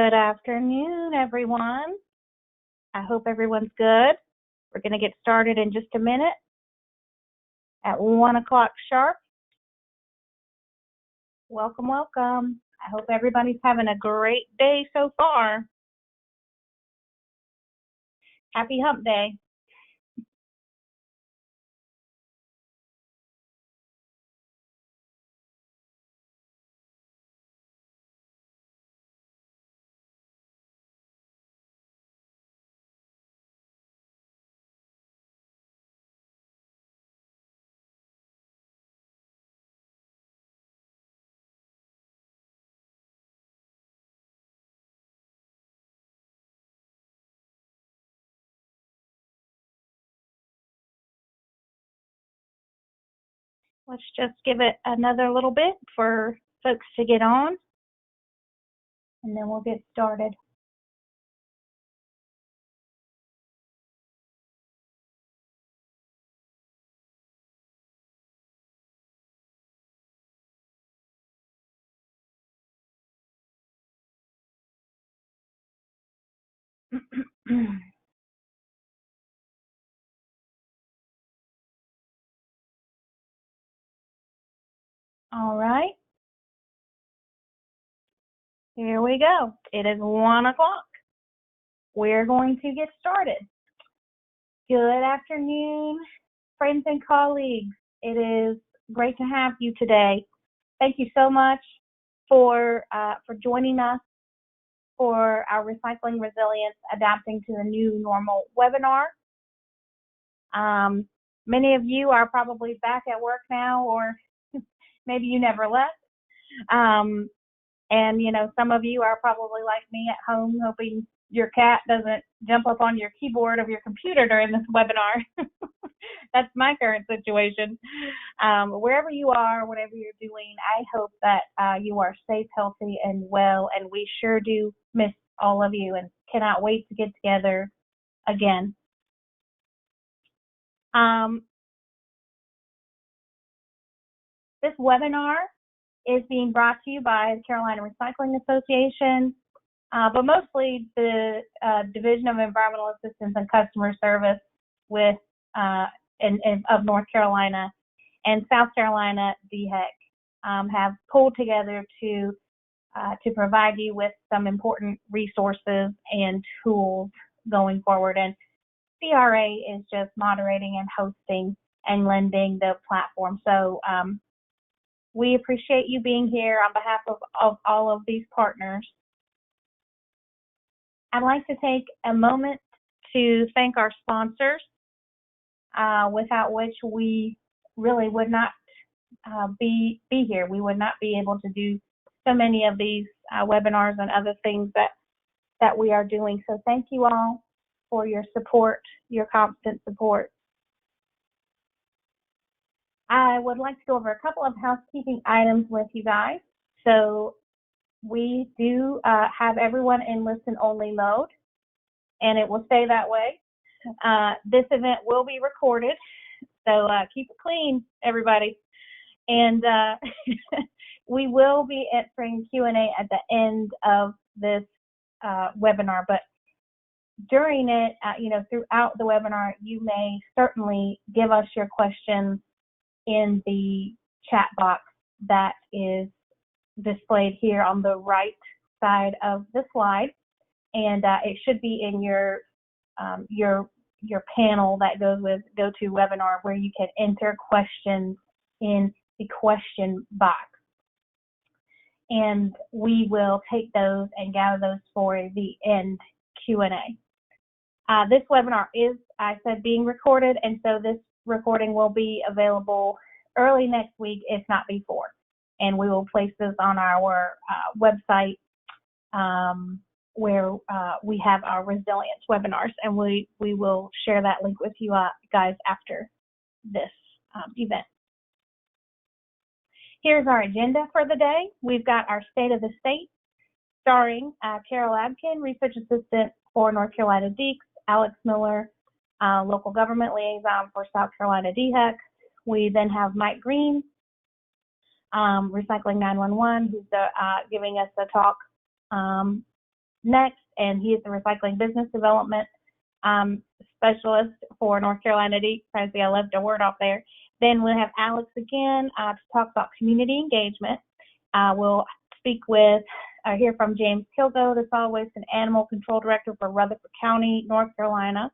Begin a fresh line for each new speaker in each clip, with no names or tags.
Good afternoon, everyone. I hope everyone's good. We're going to get started in just a minute at 1 o'clock sharp. Welcome, welcome. I hope everybody's having a great day so far. Happy Hump Day. Let's just give it another little bit for folks to get on, and then we'll get started. All right. Here we go. It is 1 o'clock. We're going to get started. Good afternoon, friends and colleagues. It is great to have you today. Thank you so much for joining us for our Recycling Resilience Adapting to the New Normal webinar. Many of you are probably back at work now, or maybe you never left. And, you know, some of you are probably like me at home, hoping your cat doesn't jump up on your keyboard of your computer during this webinar. That's my current situation. Wherever you are, whatever you're doing, I hope that you are safe, healthy, and well. And we sure do miss all of you and cannot wait to get together again. This webinar is being brought to you by the Carolina Recycling Association, but mostly the Division of Environmental Assistance and Customer Service with of North Carolina and South Carolina DHEC have pulled together to provide you with some important resources and tools going forward. And CRA is just moderating and hosting and lending the platform. So we appreciate you being here on behalf of all of these partners. I'd like to take a moment to thank our sponsors, without which we really would not be here. We would not be able to do so many of these webinars and other things that we are doing. So thank you all for your support, your constant support. I would like to go over a couple of housekeeping items with you guys. So we do have everyone in listen-only mode, and it will stay that way. This event will be recorded, so keep it clean, everybody. And we will be answering Q&A at the end of this webinar, but during it, throughout the webinar, you may certainly give us your questions in the chat box that is displayed here on the right side of the slide, and it should be in your panel that goes with GoToWebinar, where you can enter questions in the question box, and we will take those and gather those for the end Q&A. This webinar is, I said, being recorded, and so this recording will be available early next week, if not before. And we will place this on our website where we have our resilience webinars, and we will share that link with you guys after this event. Here's our agenda for the day. We've got our State of the State, starring Carol Abkin, Research Assistant for North Carolina DEECS, Alex Miller, Local Government Liaison for South Carolina DHEC. We then have Mike Green, Recycling 911, who's giving us a talk next, and he is the recycling business development specialist for North Carolina Deeks. I left a word off there. Then we'll have Alex again to talk about community engagement. We'll hear from James Kilgo, the Solid Waste and Animal Control Director for Rutherford County, North Carolina,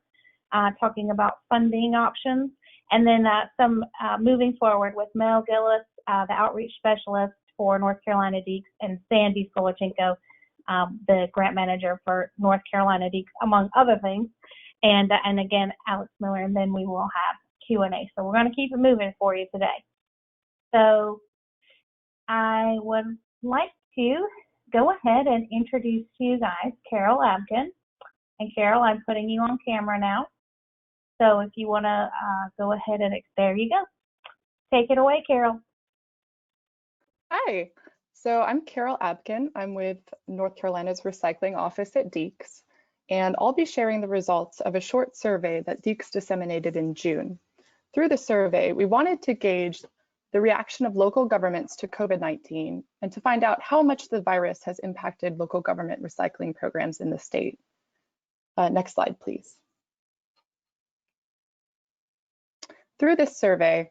talking about funding options. And then some moving forward with Mel Gillis, the Outreach Specialist for North Carolina Deeks, and Sandy Skolachenko, the Grant Manager for North Carolina Deeks, among other things. And again, Alex Miller, and then we will have Q&A. So we're going to keep it moving for you today. So I would like to go ahead and introduce to you guys Carol Abkin. And Carol, I'm putting you on camera now. So if you want to go ahead and, there you go. Take it away, Carol.
Hi, so I'm Carol Abkin. I'm with North Carolina's Recycling Office at Deeks, and I'll be sharing the results of a short survey that Deeks disseminated in June. Through the survey, we wanted to gauge the reaction of local governments to COVID-19 and to find out how much the virus has impacted local government recycling programs in the state. Next slide, please. Through this survey,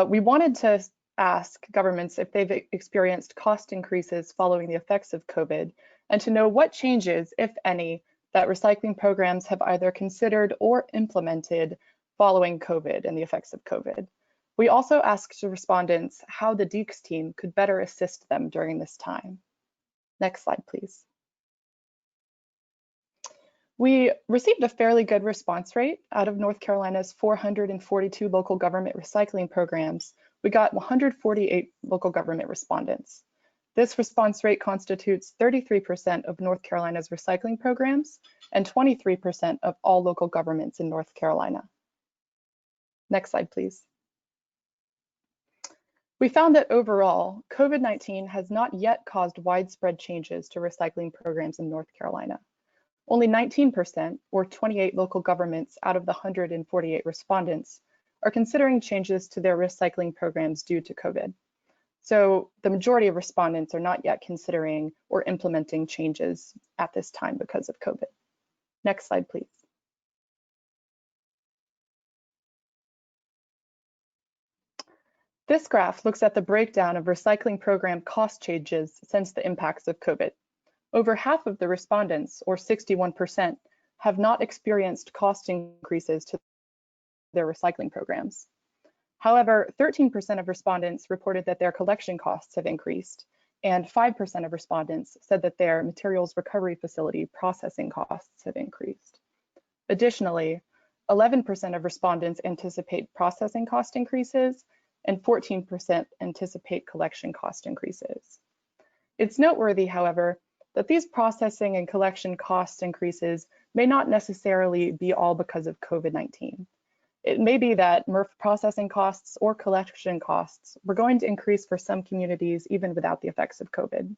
we wanted to ask governments if they've experienced cost increases following the effects of COVID, and to know what changes, if any, that recycling programs have either considered or implemented following COVID and the effects of COVID. We also asked respondents how the Deeks team could better assist them during this time. Next slide, please. We received a fairly good response rate. Out of North Carolina's 442 local government recycling programs, we got 148 local government respondents. This response rate constitutes 33% of North Carolina's recycling programs and 23% of all local governments in North Carolina. Next slide, please. We found that overall, COVID-19 has not yet caused widespread changes to recycling programs in North Carolina. Only 19%, or 28 local governments out of the 148 respondents, are considering changes to their recycling programs due to COVID. So the majority of respondents are not yet considering or implementing changes at this time because of COVID. Next slide, please. This graph looks at the breakdown of recycling program cost changes since the impacts of COVID. Over half of the respondents, or 61%, have not experienced cost increases to their recycling programs. However, 13% of respondents reported that their collection costs have increased, and 5% of respondents said that their materials recovery facility processing costs have increased. Additionally, 11% of respondents anticipate processing cost increases, and 14% anticipate collection cost increases. It's noteworthy, however, that these processing and collection cost increases may not necessarily be all because of COVID-19. It may be that MRF processing costs or collection costs were going to increase for some communities even without the effects of COVID.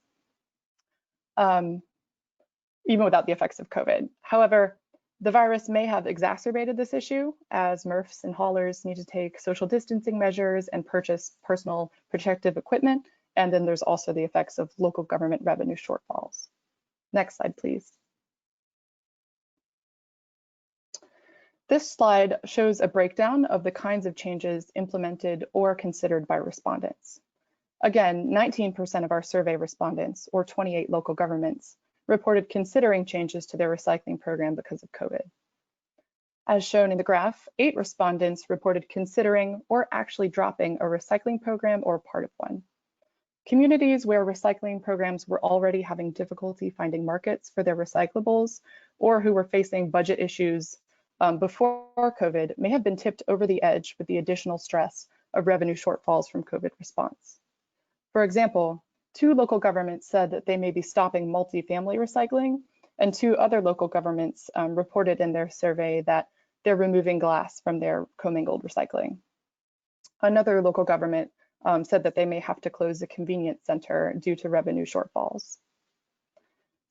However, the virus may have exacerbated this issue as MRFs and haulers need to take social distancing measures and purchase personal protective equipment. And then there's also the effects of local government revenue shortfalls. Next slide, please. This slide shows a breakdown of the kinds of changes implemented or considered by respondents. Again, 19% of our survey respondents, or 28 local governments, reported considering changes to their recycling program because of COVID. As shown in the graph, 8 respondents reported considering or actually dropping a recycling program or part of one. Communities where recycling programs were already having difficulty finding markets for their recyclables, or who were facing budget issues before COVID, may have been tipped over the edge with the additional stress of revenue shortfalls from COVID response. For example, 2 local governments said that they may be stopping multifamily recycling, and 2 other local governments reported in their survey that they're removing glass from their commingled recycling. Another local government said that they may have to close a convenience center due to revenue shortfalls.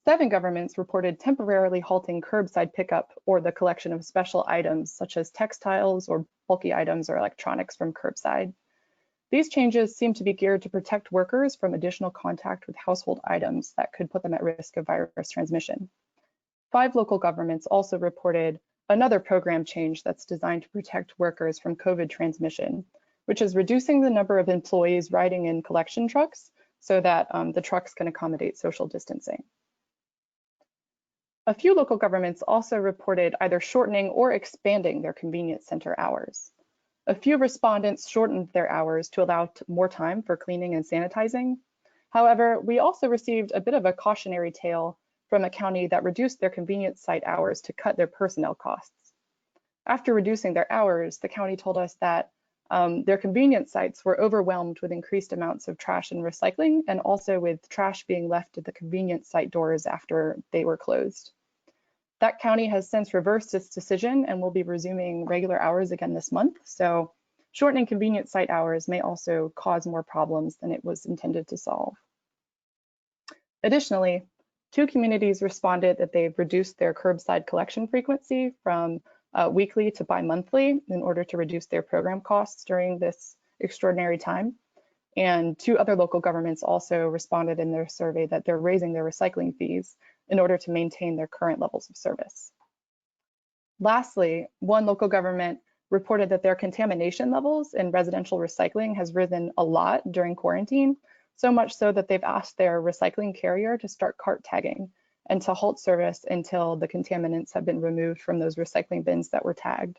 7 governments reported temporarily halting curbside pickup or the collection of special items such as textiles or bulky items or electronics from curbside. These changes seem to be geared to protect workers from additional contact with household items that could put them at risk of virus transmission. 5 local governments also reported another program change that's designed to protect workers from COVID transmission, which is reducing the number of employees riding in collection trucks so that the trucks can accommodate social distancing. A few local governments also reported either shortening or expanding their convenience center hours. A few respondents shortened their hours to allow more time for cleaning and sanitizing. However, we also received a bit of a cautionary tale from a county that reduced their convenience site hours to cut their personnel costs. After reducing their hours, the county told us that their convenience sites were overwhelmed with increased amounts of trash and recycling, and also with trash being left at the convenience site doors after they were closed. That county has since reversed its decision and will be resuming regular hours again this month. So shortening convenience site hours may also cause more problems than it was intended to solve. Additionally, 2 communities responded that they've reduced their curbside collection frequency from weekly to bi-monthly in order to reduce their program costs during this extraordinary time. And 2 other local governments also responded in their survey that they're raising their recycling fees in order to maintain their current levels of service. Lastly, 1 local government reported that their contamination levels in residential recycling has risen a lot during quarantine, so much so that they've asked their recycling carrier to start cart tagging and to halt service until the contaminants have been removed from those recycling bins that were tagged.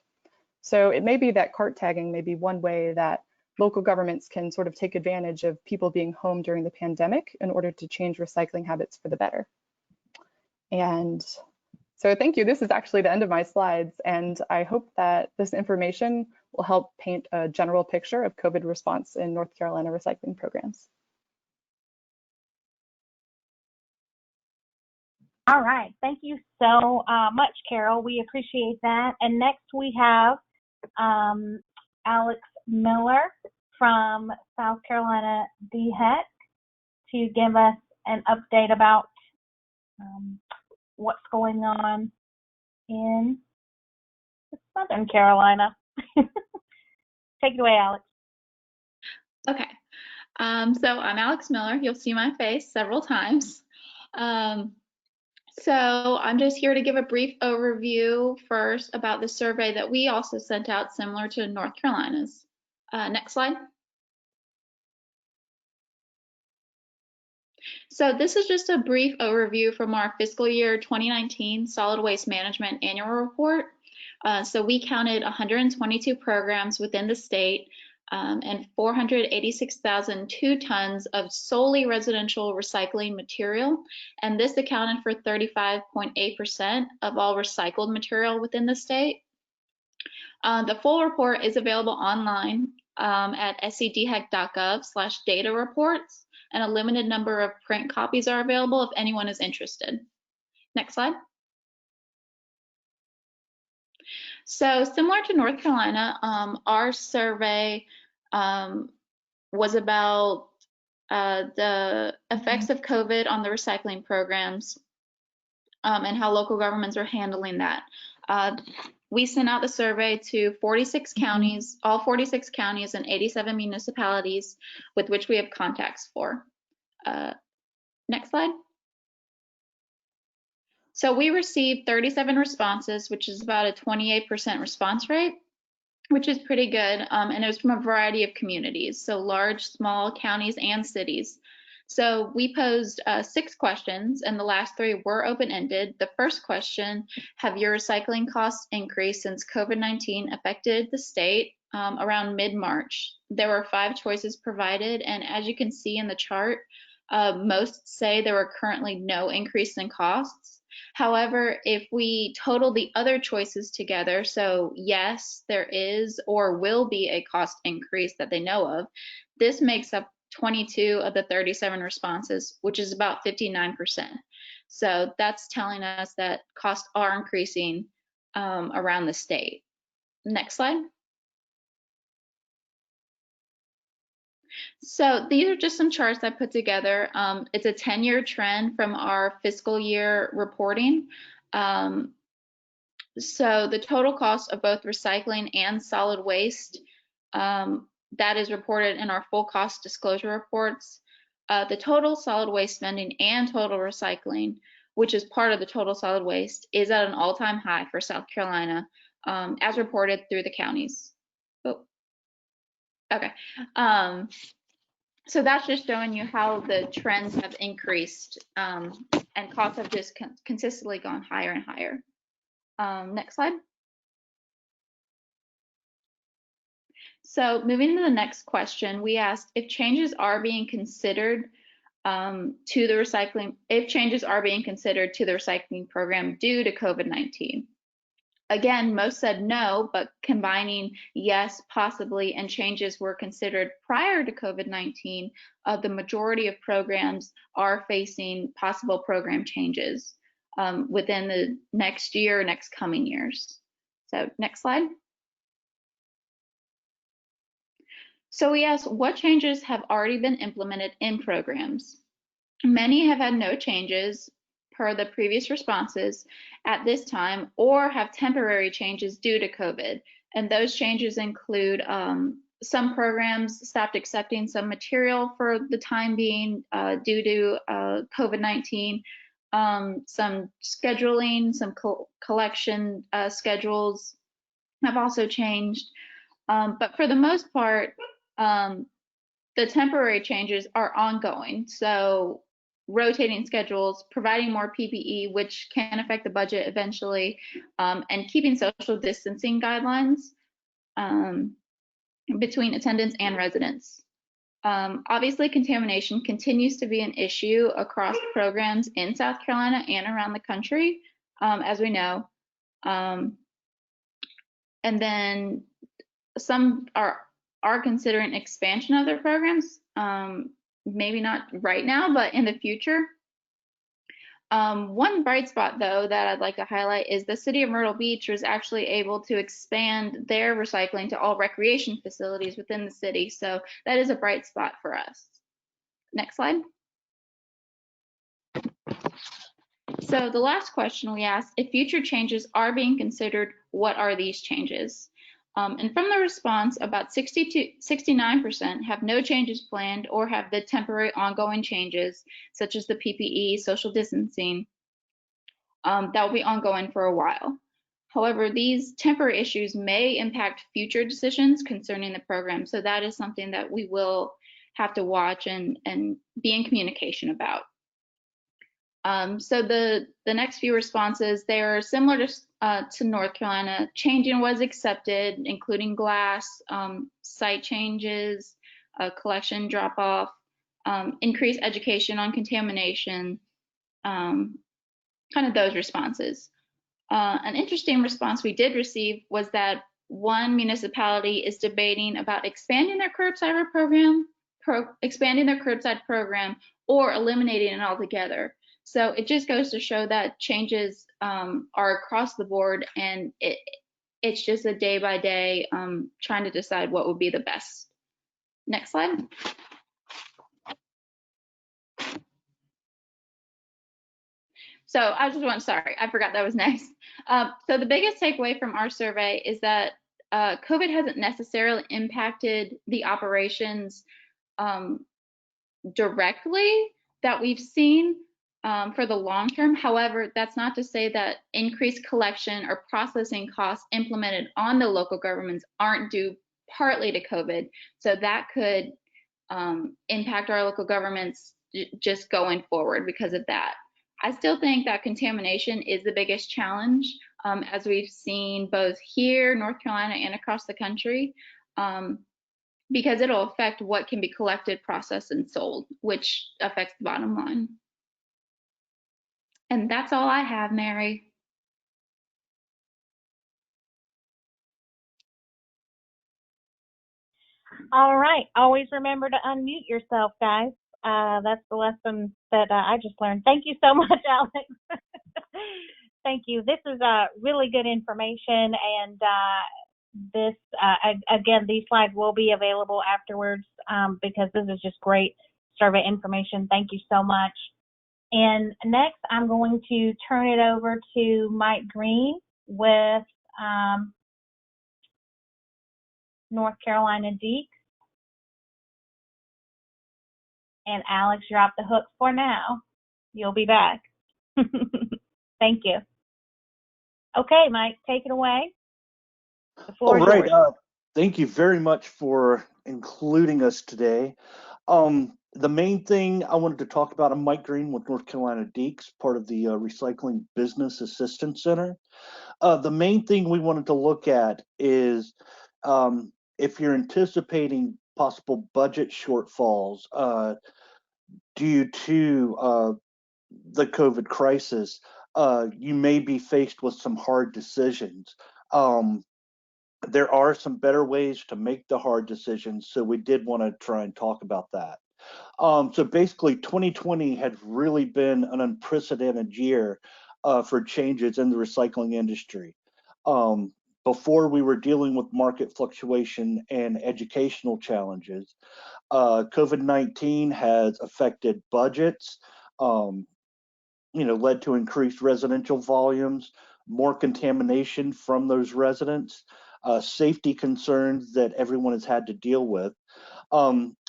So it may be that cart tagging may be one way that local governments can sort of take advantage of people being home during the pandemic in order to change recycling habits for the better. And so thank you. This is actually the end of my slides, and I hope that this information will help paint a general picture of COVID response in North Carolina recycling programs.
All right, thank you so much, Carol. We appreciate that. And next we have Alex Miller from South Carolina DHEC to give us an update about what's going on in Southern Carolina. Take it away, Alex.
Okay, so I'm Alex Miller. You'll see my face several times. So I'm just here to give a brief overview first about the survey that we also sent out, similar to North Carolina's. Next slide. So this is just a brief overview from our fiscal year 2019 Solid Waste Management Annual Report. So we counted 122 programs within the state and 486,002 tons of solely residential recycling material. And this accounted for 35.8% of all recycled material within the state. The full report is available online at scdhec.gov/data reports, and a limited number of print copies are available if anyone is interested. Next slide. So similar to North Carolina, our survey was about the effects of COVID on the recycling programs and how local governments are handling that. We sent out the survey to 46 counties, all 46 counties and 87 municipalities with which we have contacts for. Next slide. So we received 37 responses, which is about a 28% response rate, which is pretty good. And it was from a variety of communities, so large, small counties and cities. So we posed 6 questions, and the last 3 were open-ended. The first question, have your recycling costs increased since COVID-19 affected the state around mid-March? There were 5 choices provided, and as you can see in the chart, most say there were currently no increase in costs. However, if we total the other choices together, so yes, there is or will be a cost increase that they know of, this makes up 22 of the 37 responses, which is about 59%. So that's telling us that costs are increasing around the state. Next slide. So these are just some charts I put together. It's a 10-year trend from our fiscal year reporting. So the total cost of both recycling and solid waste, that is reported in our full cost disclosure reports. The total solid waste spending and total recycling which is part of the total solid waste, is at an all-time high for South Carolina, as reported through the counties. Oh, okay. So that's just showing you how the trends have increased, and costs have just consistently gone higher and higher. Next slide. So moving to the next question, we asked if changes are being considered to the recycling program due to COVID-19. Again, most said no, but combining yes, possibly, and changes were considered prior to COVID-19, the majority of programs are facing possible program changes within the next year, next coming years. So next slide. So we asked what changes have already been implemented in programs. Many have had no changes per the previous responses at this time, or have temporary changes due to COVID. And those changes include some programs stopped accepting some material for the time being due to COVID-19, some scheduling, some collection schedules have also changed. But for the most part, the temporary changes are ongoing. So rotating schedules, providing more PPE, which can affect the budget eventually, and keeping social distancing guidelines between attendants and residents. Obviously, contamination continues to be an issue across programs in South Carolina and around the country, as we know. And then some are considering expansion of their programs, maybe not right now, but in the future. One bright spot, though, that I'd like to highlight is the city of Myrtle Beach was actually able to expand their recycling to all recreation facilities within the city. So that is a bright spot for us. Next slide. So the last question we asked, if future changes are being considered, what are these changes? And from the response, about 69% have no changes planned or have the temporary ongoing changes, such as the PPE, social distancing, that will be ongoing for a while. However, these temporary issues may impact future decisions concerning the program. So that is something that we will have to watch and be in communication about. So the next few responses, they are similar to North Carolina. Changing was accepted, including glass, site changes, collection drop-off, increased education on contamination, kind of those responses. An interesting response we did receive was that one municipality is debating about expanding their curbside program, or eliminating it altogether. So it just goes to show that changes are across the board, and it's just a day by day trying to decide what would be the best. Next slide. So I just want, sorry, I forgot that was next. So the biggest takeaway from our survey is that COVID hasn't necessarily impacted the operations directly that we've seen for the long term. However, that's not to say that increased collection or processing costs implemented on the local governments aren't due partly to COVID. So that could impact our local governments just going forward because of that. I still think that contamination is the biggest challenge, as we've seen both here, North Carolina, and across the country, because it'll affect what can be collected, processed, and sold, which affects the bottom line. And that's all I have, Mary.
All right. Always remember to unmute yourself, guys. That's the lesson that I just learned. Thank you so much, Alex. Thank you. This is really good information, and this again, these slides will be available afterwards because this is just great survey information. Thank you so much. And next, I'm going to turn it over to Mike Green with North Carolina Deeks. And Alex, you're off the hook for now. You'll be back. Thank you. Okay, Mike, take it away. The
All
floor is
right.
yours.
Thank you very much for including us today. The main thing I wanted to talk about, I'm Mike Green with North Carolina Deeks, part of the Recycling Business Assistance Center. The main thing we wanted to look at is if you're anticipating possible budget shortfalls due to the COVID crisis, you may be faced with some hard decisions. There are some better ways to make the hard decisions, so we did want to try and talk about that. So basically, 2020 had really been an unprecedented year for changes in the recycling industry. Before we were dealing with market fluctuation and educational challenges, COVID-19 has affected budgets, led to increased residential volumes, more contamination from those residents, safety concerns that everyone has had to deal with.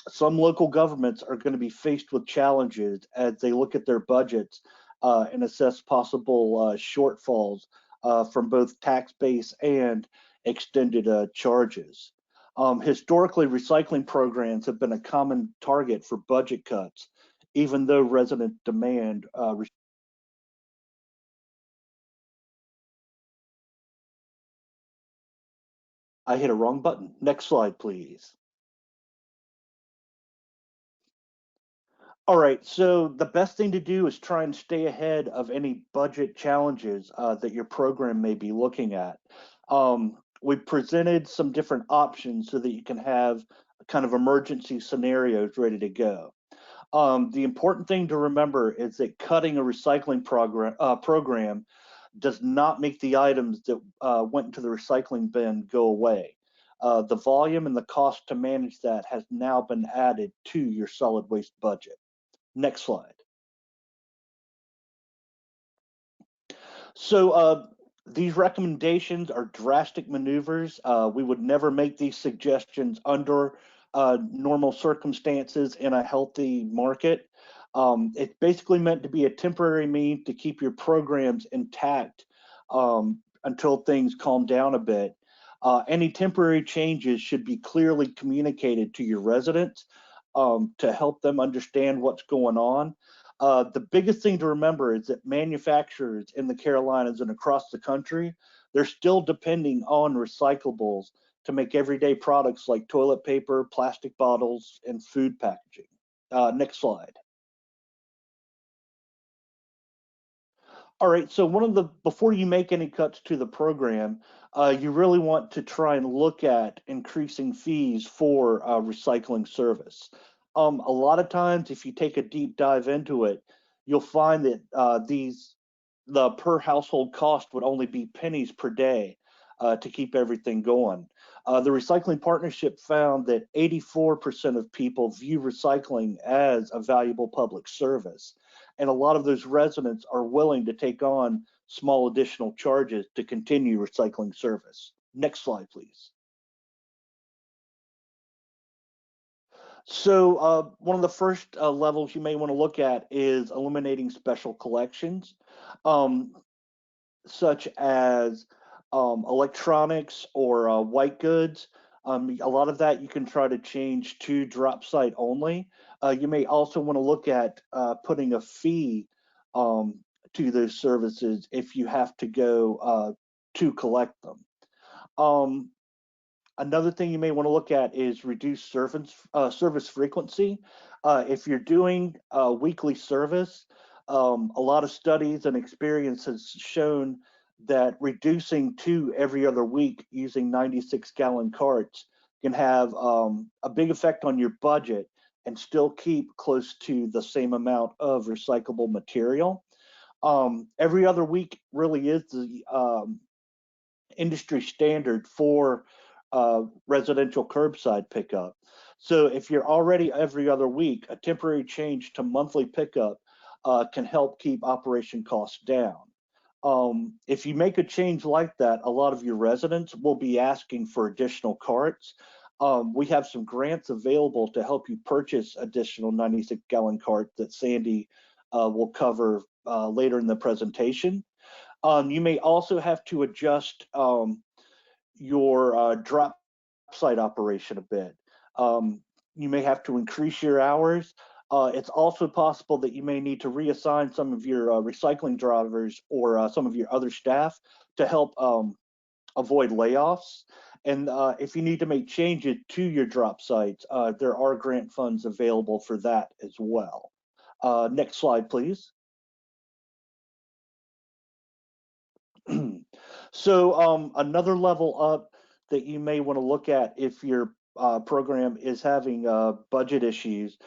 Some local governments are going to be faced with challenges as they look at their budgets and assess possible shortfalls from both tax base and extended charges. Historically, recycling programs have been a common target for budget cuts, even though resident demand I hit a wrong button. Next slide, please. All right, so the best thing to do is try and stay ahead of any budget challenges that your program may be looking at. We presented some different options so that you can have kind of emergency scenarios ready to go. The important thing to remember is that cutting a recycling program does not make the items that went into the recycling bin go away. The volume and the cost to manage that has now been added to your solid waste budget. Next slide. So these recommendations are drastic maneuvers. We would never make these suggestions under normal circumstances in a healthy market. It's basically meant to be a temporary means to keep your programs intact until things calm down a bit. Any temporary changes should be clearly communicated to your residents to help them understand what's going on. The biggest thing to remember is that manufacturers in the Carolinas and across the country, they're still depending on recyclables to make everyday products like toilet paper, plastic bottles, and food packaging. Next slide. All right, so before you make any cuts to the program, you really want to try and look at increasing fees for recycling service. A lot of times, if you take a deep dive into it, you'll find that the per household cost would only be pennies per day to keep everything going. The Recycling Partnership found that 84% of people view recycling as a valuable public service. And a lot of those residents are willing to take on small additional charges to continue recycling service. Next slide, please. So one of the first levels you may want to look at is eliminating special collections, such as electronics or white goods. A lot of that you can try to change to drop site only. You may also want to look at putting a fee to those services if you have to go to collect them. Another thing you may want to look at is reduce service frequency. If you're doing weekly service, a lot of studies and experience has shown that reducing to every other week using 96-gallon carts can have a big effect on your budget and still keep close to the same amount of recyclable material. Every other week really is the industry standard for residential curbside pickup. So if you're already every other week, a temporary change to monthly pickup can help keep operation costs down. If you make a change like that, a lot of your residents will be asking for additional carts. We have some grants available to help you purchase additional 96-gallon carts that Sandy will cover later in the presentation. You may also have to adjust your drop site operation a bit. You may have to increase your hours. It's also possible that you may need to reassign some of your recycling drivers or some of your other staff to help avoid layoffs. And if you need to make changes to your drop sites, there are grant funds available for that as well. Next slide, please. So another level up that you may want to look at if your program is having budget issues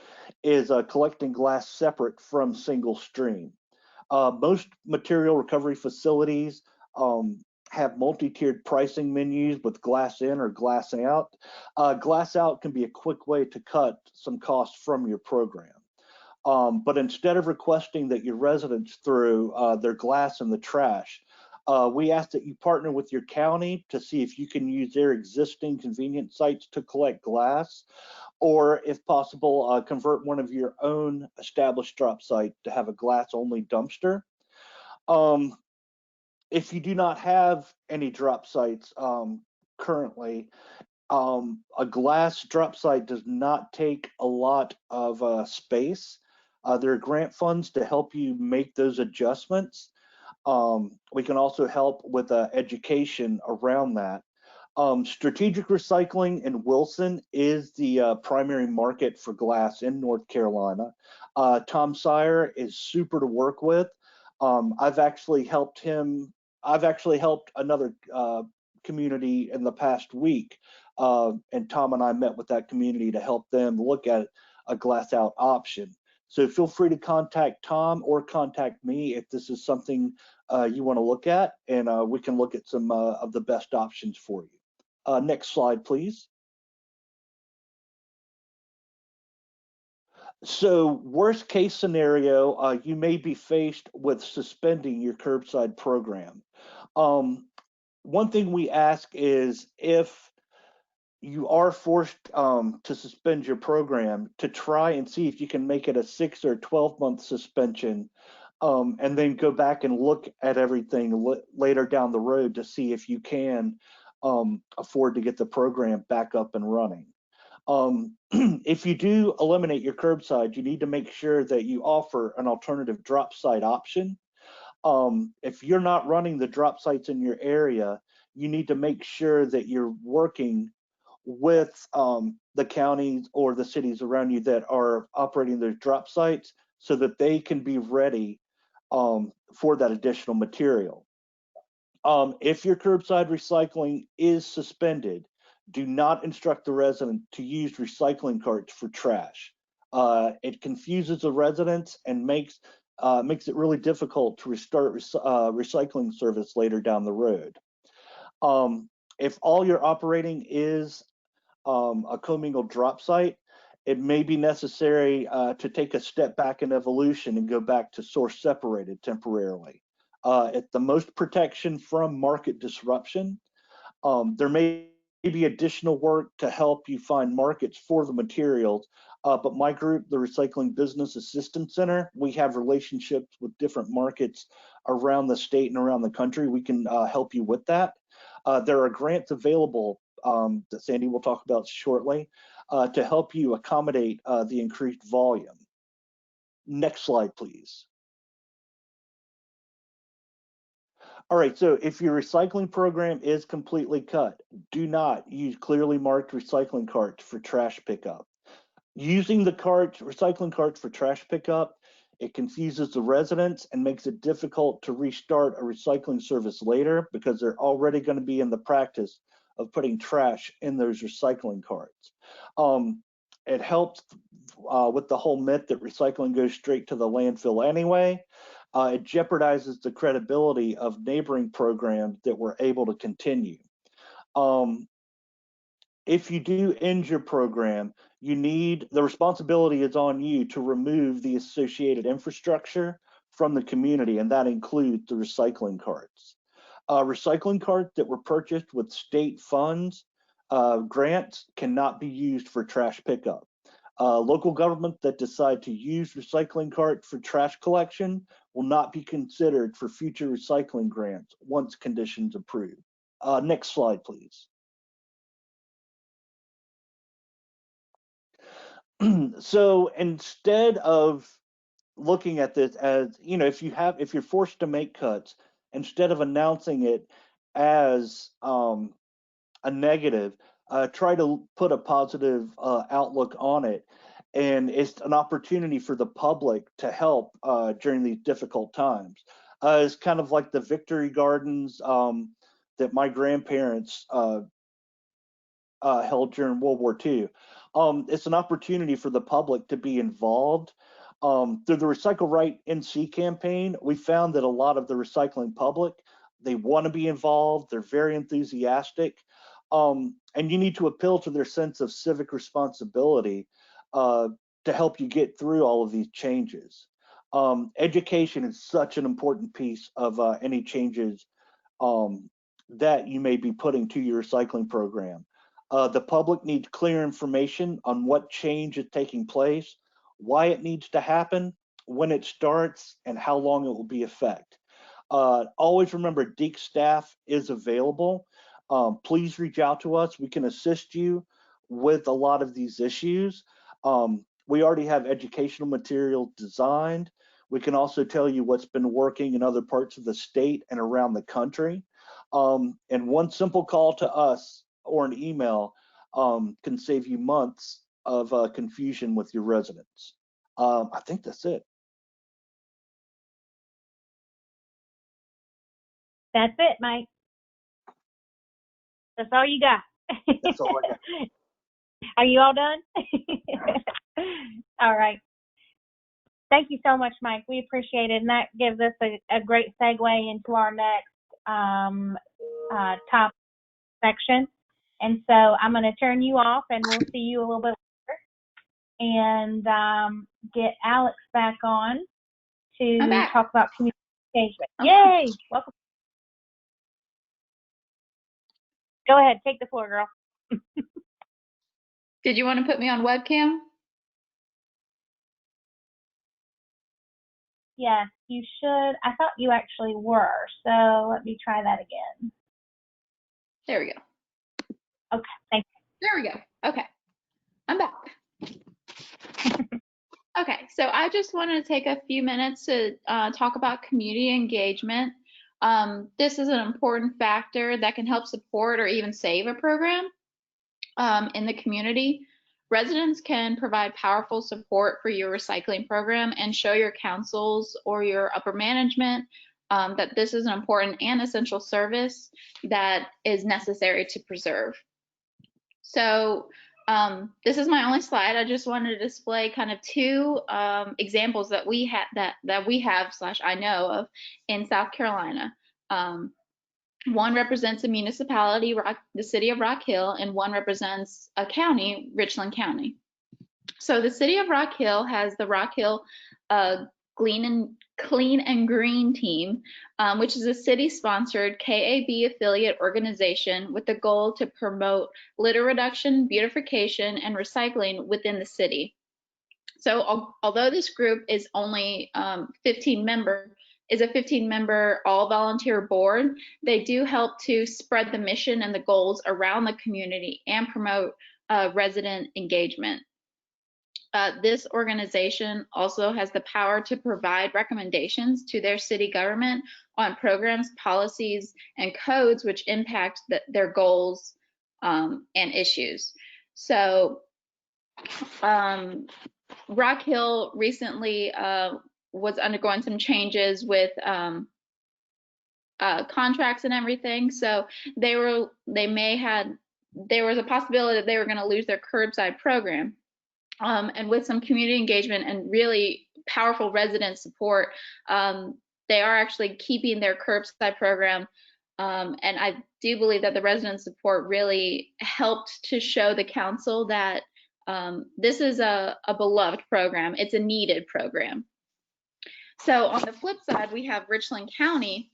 is collecting glass separate from single stream. Most material recovery facilities have multi-tiered pricing menus with glass in or glass out. Glass out can be a quick way to cut some costs from your program. But instead of requesting that your residents throw their glass in the trash, we ask that you partner with your county to see if you can use their existing convenience sites to collect glass, or if possible, convert one of your own established drop site to have a glass-only dumpster. If you do not have any drop sites currently, a glass drop site does not take a lot of space. There are grant funds to help you make those adjustments. We can also help with education around that. Strategic Recycling in Wilson is the primary market for glass in North Carolina. Tom Sire is super to work with. I've actually helped another community in the past week, and Tom and I met with that community to help them look at a glass out option. So feel free to contact Tom or contact me if this is something you want to look at, and we can look at some of the best options for you. Next slide, please. So worst case scenario, you may be faced with suspending your curbside program. One thing we ask is if you are forced to suspend your program, to try and see if you can make it a 6 or 12-month suspension, and then go back and look at everything later down the road to see if you can afford to get the program back up and running. If you do eliminate your curbside, you need to make sure that you offer an alternative drop site option. If you're not running the drop sites in your area, you need to make sure that you're working with the counties or the cities around you that are operating their drop sites so that they can be ready for that additional material. If your curbside recycling is suspended, do not instruct the resident to use recycling carts for trash. It confuses the residents and makes it really difficult to restart recycling service later down the road. If all you're operating is a commingled drop site, it may be necessary to take a step back in evolution and go back to source separated temporarily. It's the most protection from market disruption. There may be additional work to help you find markets for the materials, but my group, the Recycling Business Assistance Center, we have relationships with different markets around the state and around the country. We can help you with that. There are grants available that Sandy will talk about shortly to help you accommodate the increased volume. Next slide, please. All right, so if your recycling program is completely cut, do not use clearly marked recycling carts for trash pickup. Using the recycling carts for trash pickup, it confuses the residents and makes it difficult to restart a recycling service later because they're already going to be in the practice of putting trash in those recycling carts. It helps with the whole myth that recycling goes straight to the landfill anyway. It jeopardizes the credibility of neighboring programs that were able to continue. If you do end your program, the responsibility is on you to remove the associated infrastructure from the community, and that includes the recycling carts. Recycling carts that were purchased with state funds, grants, cannot be used for trash pickup. Local government that decide to use recycling cart for trash collection will not be considered for future recycling grants once conditions approved. Next slide, please. So instead of looking at this as, you know, if you're forced to make cuts, instead of announcing it as a negative, try to put a positive outlook on it. And it's an opportunity for the public to help during these difficult times. It's kind of like the Victory Gardens that my grandparents held during World War II. It's an opportunity for the public to be involved. Through the Recycle Right NC campaign, we found that a lot of the recycling public, they want to be involved, they're very enthusiastic, and you need to appeal to their sense of civic responsibility to help you get through all of these changes. Education is such an important piece of any changes that you may be putting to your recycling program. The public needs clear information on what change is taking place, why it needs to happen, when it starts, and how long it will be effect. Always remember, DEEC staff is available. Please reach out to us. We can assist you with a lot of these issues. We already have educational material designed. We can also tell you what's been working in other parts of the state and around the country. And one simple call to us or an email can save you months of confusion with your residents. I think that's it.
That's it, Mike. That's all you got.
That's all I got.
Are you all done? All right. Thank you so much, Mike. We appreciate it. And that gives us a great segue into our next top section. And so I'm going to turn you off and we'll see you a little bit later and get Alex back on to talk about community engagement. Yay! Welcome. Go ahead. Take the floor, girl.
Did you want to put me on webcam?
Yes, you should. I thought you actually were. So let me try that again.
There we go.
Okay, thank you.
There we go. Okay, I'm back. Okay, so I just wanted to take a few minutes to talk about community engagement. This is an important factor that can help support or even save a program in the community. Residents can provide powerful support for your recycling program and show your councils or your upper management that this is an important and essential service that is necessary to preserve. So this is my only slide. I just wanted to display kind of two examples that we have I know of in South Carolina. One represents a municipality, the city of Rock Hill, and one represents a county, Richland County. So the city of Rock Hill has the Rock Hill Clean and Green Team, which is a city-sponsored KAB affiliate organization with the goal to promote litter reduction, beautification, and recycling within the city. So although this group is only 15-member all-volunteer board, they do help to spread the mission and the goals around the community and promote resident engagement. This organization also has the power to provide recommendations to their city government on programs, policies, and codes which impact their goals and issues. So Rock Hill recently was undergoing some changes with contracts and everything. So there was a possibility that they were going to lose their curbside program. And with some community engagement and really powerful resident support, they are actually keeping their curbside program. And I do believe that the resident support really helped to show the council that this is a beloved program. It's a needed program. So on the flip side, we have Richland County,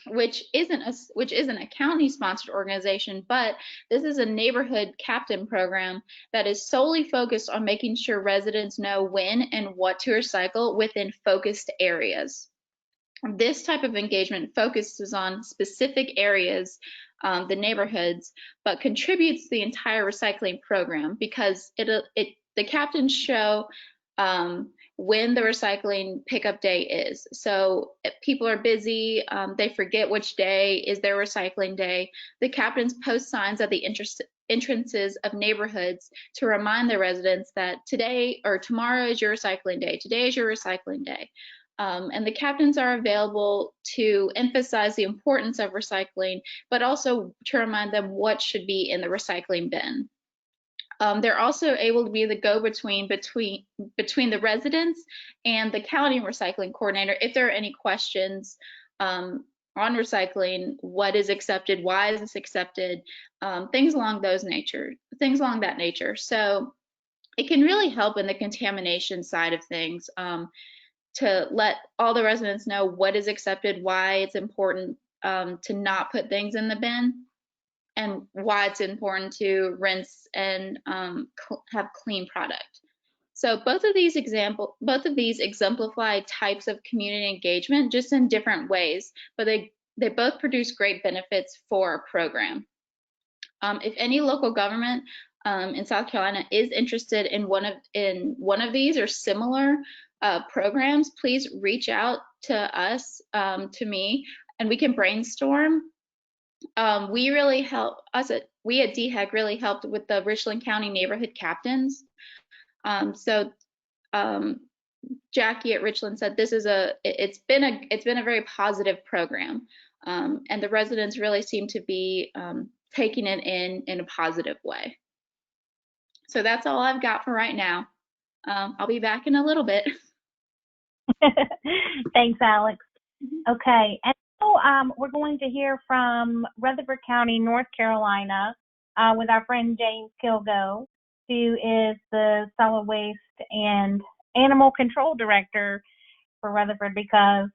which isn't a county sponsored organization, but this is a neighborhood captain program that is solely focused on making sure residents know when and what to recycle within focused areas. This type of engagement focuses on specific areas, the neighborhoods, but contributes to the entire recycling program because the captains show when the recycling pickup day is. So if people are busy, they forget which day is their recycling day. The captains post signs at the entrances of neighborhoods to remind the residents that today or tomorrow is your recycling day. Today is your recycling day. And the captains are available to emphasize the importance of recycling, but also to remind them what should be in the recycling bin. They're also able to be the go-between between the residents and the county recycling coordinator if there are any questions on recycling, what is accepted, why is this accepted, things along that nature. So it can really help in the contamination side of things. To let all the residents know what is accepted, why it's important to not put things in the bin, and why it's important to rinse and have clean product. So both of these exemplify types of community engagement just in different ways, but they both produce great benefits for our program. If any local government in South Carolina is interested in one of these or similar programs, please reach out to us, to me, and we can brainstorm. We at DHEC really helped with the Richland County Neighborhood Captains. Jackie at Richland said it's been a very positive program, and the residents really seem to be taking it in a positive way. So that's all I've got for right now. I'll be back in a little bit.
Thanks, Alex. Okay, and so we're going to hear from Rutherford County, North Carolina, with our friend James Kilgo, who is the Solid Waste and Animal Control Director for Rutherford, because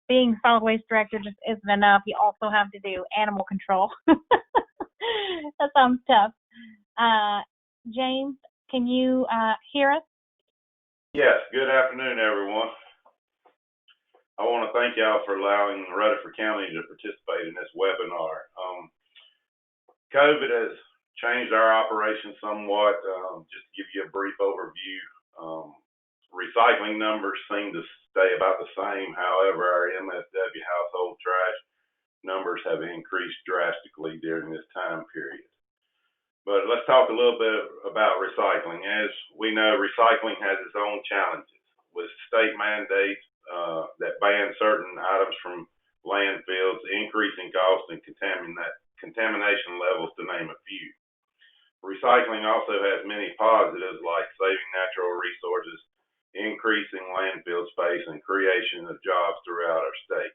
being Solid Waste Director just isn't enough. You also have to do animal control. That sounds tough. James, can you hear us?
Yes, good afternoon, everyone. I want to thank y'all for allowing Rutherford County to participate in this webinar. COVID has changed our operation somewhat. Just to give you a brief overview, recycling numbers seem to stay about the same. However, our MSW household trash numbers have increased drastically during this time period. But let's talk a little bit about recycling. As we know, recycling has its own challenges with state mandates that ban certain items from landfills, increasing costs and contamination levels, to name a few. Recycling also has many positives like saving natural resources, increasing landfill space, and creation of jobs throughout our state.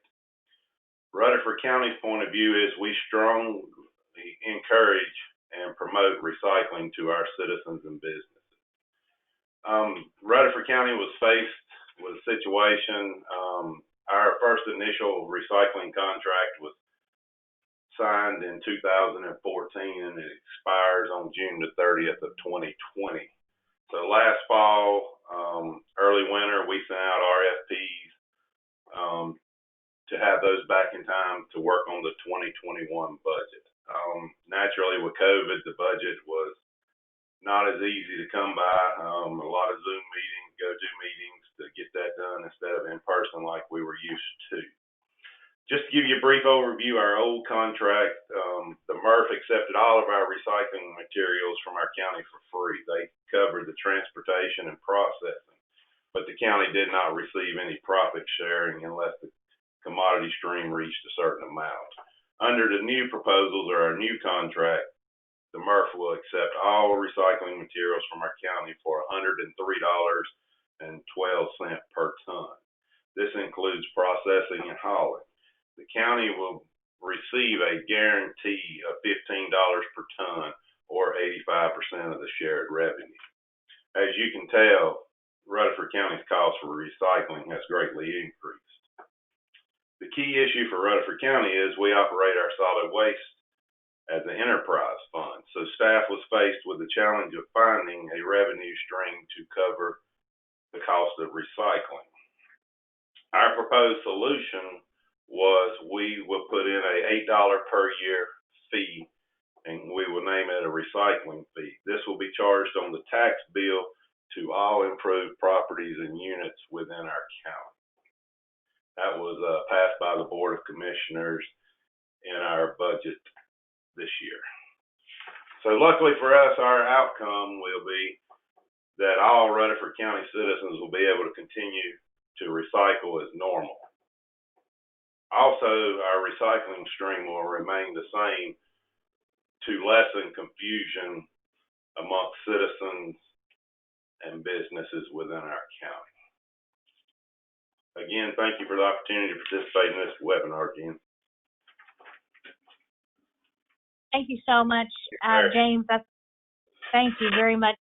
Rutherford County's point of view is we strongly encourage and promote recycling to our citizens and businesses. Rutherford County was faced with a situation. Our first initial recycling contract was signed in 2014, and it expires on June the 30th of 2020. So last fall, early winter, we sent out RFPs to have those back in time to work on the 2021 budget. Naturally, with COVID, the budget was not as easy to come by. A lot of Zoom meetings, go-to meetings to get that done instead of in person like we were used to. Just to give you a brief overview, our old contract, the MRF accepted all of our recycling materials from our county for free. They covered the transportation and processing, but the county did not receive any profit sharing unless the commodity stream reached a certain amount. Under the new proposals or our new contract, the MRF will accept all recycling materials from our county for $103.12 per ton. This includes processing and hauling. The county will receive a guarantee of $15 per ton, or 85% of the shared revenue. As you can tell, Rutherford County's cost for recycling has greatly increased. The key issue for Rutherford County is we operate our solid waste as an enterprise fund. So staff was faced with the challenge of finding a revenue stream to cover the cost of recycling. Our proposed solution was we would put in a $8 per year fee, and we will name it a recycling fee. This will be charged on the tax bill to all improved properties and units within our county. That was passed by the Board of Commissioners in our budget this year. So luckily for us, our outcome will be that all Rutherford County citizens will be able to continue to recycle as normal. Also, our recycling stream will remain the same to lessen confusion amongst citizens and businesses within our county. Again, thank you for the opportunity to participate in this webinar again.
Thank you so much,
Sure.
James. Thank you very much.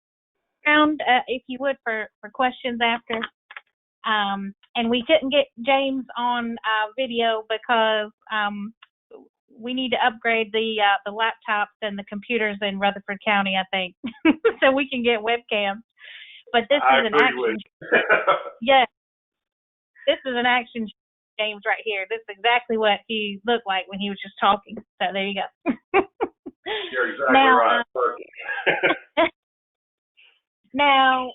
If you would, for questions after. And we couldn't get James on video because we need to upgrade the laptops and the computers in Rutherford County, I think, so we can get webcams. But this is an action. Yes, this is an action, James, right here. This is exactly what he looked like when he was just talking. So there you go.
You're exactly
now,
right.
Now,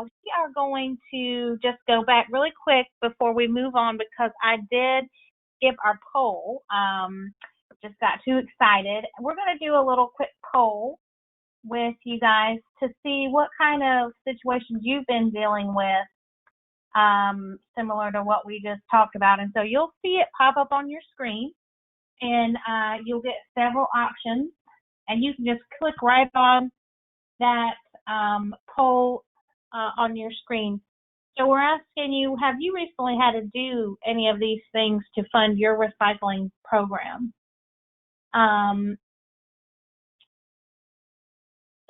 we are going to just go back really quick before we move on because I did skip our poll. Just got too excited. We're going to do a little quick poll with you guys to see what kind of situations you've been dealing with, similar to what we just talked about. And so you'll see it pop up on your screen, and you'll get several options, and you can just click right on that poll on your screen. So we're asking you, have you recently had to do any of these things to fund your recycling program?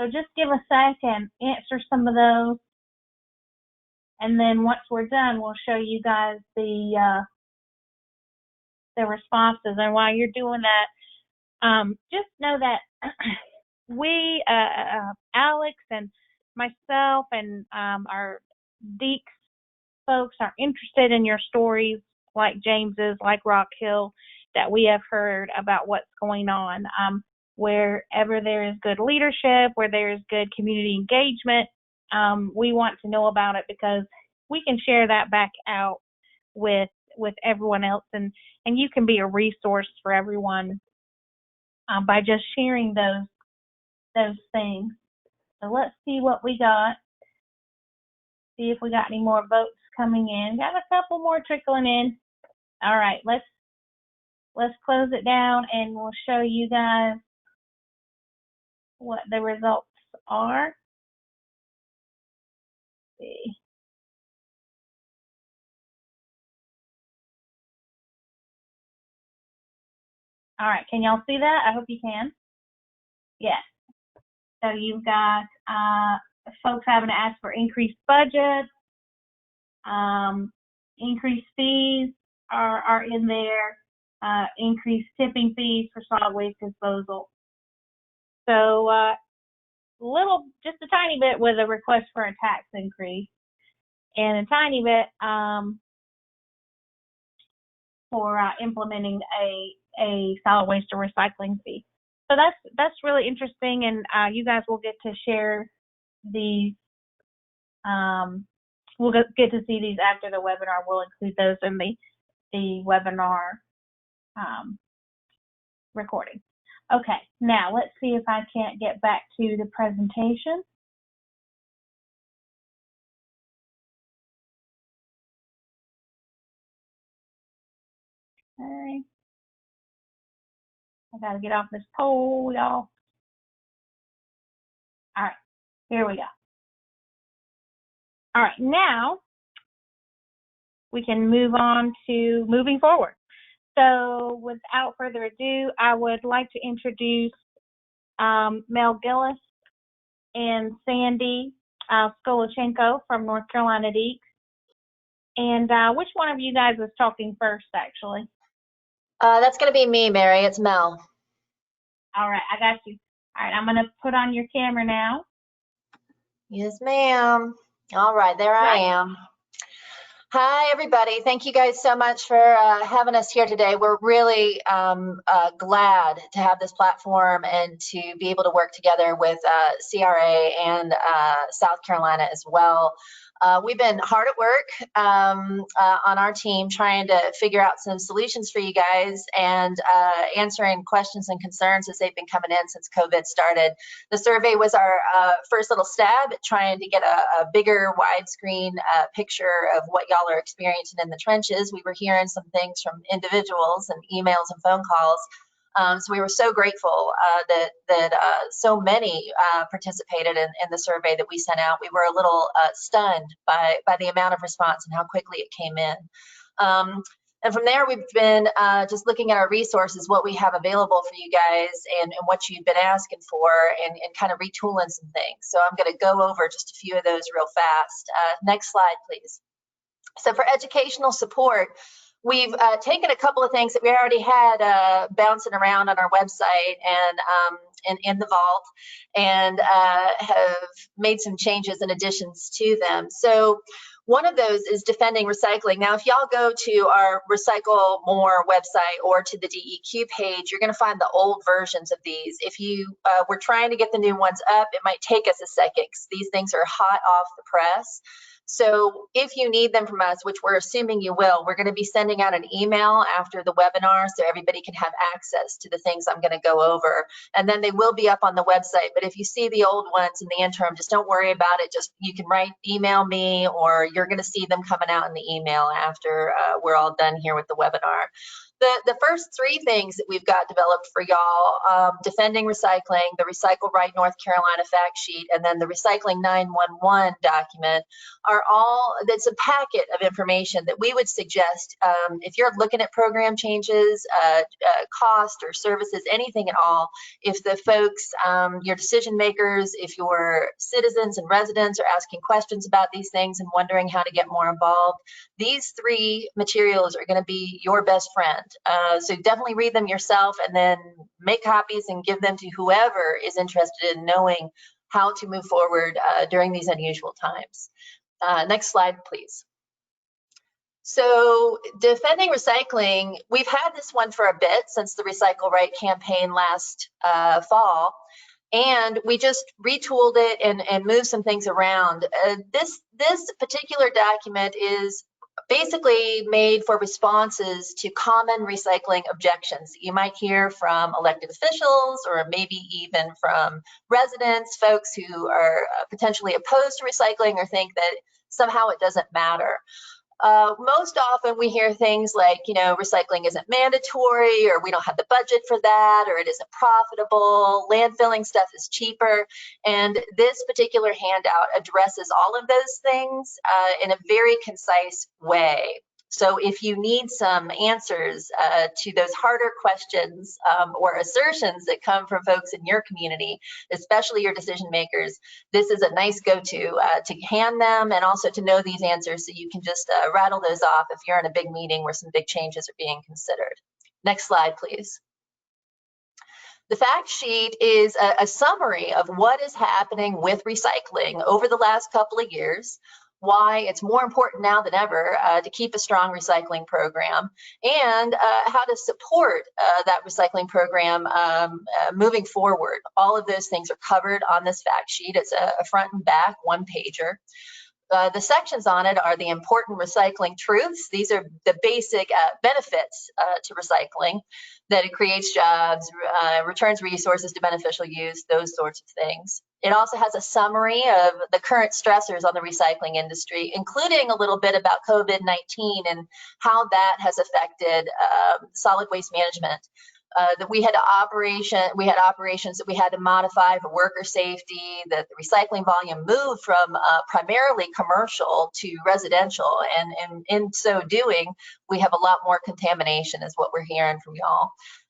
So just give a second, answer some of those, and then once we're done, we'll show you guys the responses. And while you're doing that, just know that we, Alex and myself and our Deeks folks are interested in your stories, like James's, like Rock Hill, that we have heard about what's going on. Wherever there is good leadership, where there is good community engagement, we want to know about it because we can share that back out with everyone else, and you can be a resource for everyone by just sharing those things. So let's see what we got. See if we got any more votes coming in. Got a couple more trickling in. All right, let's close it down and we'll show you guys what the results are. Let's see. All right, can y'all see that? I hope you can. Yes. So you've got folks having to ask for increased budgets, increased fees are in there, increased tipping fees for solid waste disposal. So just a tiny bit with a request for a tax increase, and a tiny bit for implementing a solid waste or recycling fee. So that's really interesting, and you guys will get to share these. We'll get to see these after the webinar. We'll include those in the webinar recording. Okay, now let's see if I can't get back to the presentation. Okay. I gotta get off this poll, y'all. All right, here we go. All right, now we can move on to moving forward. So without further ado, I would like to introduce Mel Gillis and Sandy Skolachenko from North Carolina Deeks. And which one of you guys was talking first, actually?
That's going to be me, Mary. It's Mel.
All right, I got you. All right, I'm going to put on your camera now.
Yes, ma'am. All right, there I am. Hi, everybody. Thank you guys so much for having us here today. We're really glad to have this platform and to be able to work together with CRA and South Carolina as well. We've been hard at work on our team trying to figure out some solutions for you guys and answering questions and concerns as they've been coming in since COVID started. The survey was our first little stab at trying to get a bigger widescreen picture of what y'all are experiencing in the trenches. We were hearing some things from individuals and emails and phone calls. So we were so grateful that so many participated in the survey that we sent out. We were a little stunned by the amount of response and how quickly it came in. And from there, we've been just looking at our resources, what we have available for you guys and what you've been asking for and kind of retooling some things. So I'm going to go over just a few of those real fast. Next slide, please. So for educational support, we've taken a couple of things that we already had bouncing around on our website and in the vault and have made some changes and additions to them. So one of those is defending recycling. Now, if y'all go to our Recycle More website or to the DEQ page, you're going to find the old versions of these. If you were trying to get the new ones up, it might take us a second because these things are hot off the press. So if you need them from us, which we're assuming you will, we're going to be sending out an email after the webinar so everybody can have access to the things I'm going to go over. And then they will be up on the website. But if you see the old ones in the interim, just don't worry about it. Just you can email me, or you're going to see them coming out in the email after we're all done here with the webinar. The first three things that we've got developed for y'all, defending recycling, the Recycle Right North Carolina fact sheet, and then the Recycling 911 document are all, that's a packet of information that we would suggest if you're looking at program changes, cost or services, anything at all, if the folks, your decision makers, if your citizens and residents are asking questions about these things and wondering how to get more involved, these three materials are going to be your best friend. So definitely read them yourself and then make copies and give them to whoever is interested in knowing how to move forward during these unusual times. Next slide, please. So defending recycling, we've had this one for a bit since the Recycle Right campaign last fall, and we just retooled it and moved some things around. This particular document is basically made for responses to common recycling objections that you might hear from elected officials or maybe even from residents, folks who are potentially opposed to recycling or think that somehow it doesn't matter. Most often we hear things like, you know, recycling isn't mandatory, or we don't have the budget for that, or it isn't profitable, landfilling stuff is cheaper. And this particular handout addresses all of those things in a very concise way. So if you need some answers to those harder questions or assertions that come from folks in your community, especially your decision makers, this is a nice go-to to hand them and also to know these answers so you can just rattle those off if you're in a big meeting where some big changes are being considered. Next slide, please. The fact sheet is a summary of what is happening with recycling over the last couple of years, why it's more important now than ever to keep a strong recycling program, and how to support that recycling program moving forward. All of those things are covered on this fact sheet. It's a front and back one-pager. The sections on it are the important recycling truths. These are the basic benefits to recycling, that it creates jobs, returns resources to beneficial use, those sorts of things. It also has a summary of the current stressors on the recycling industry, including a little bit about COVID-19 and how that has affected solid waste management. That we had operations that we had to modify for worker safety, that the recycling volume moved from primarily commercial to residential, and in so doing, we have a lot more contamination is what we're hearing from y'all.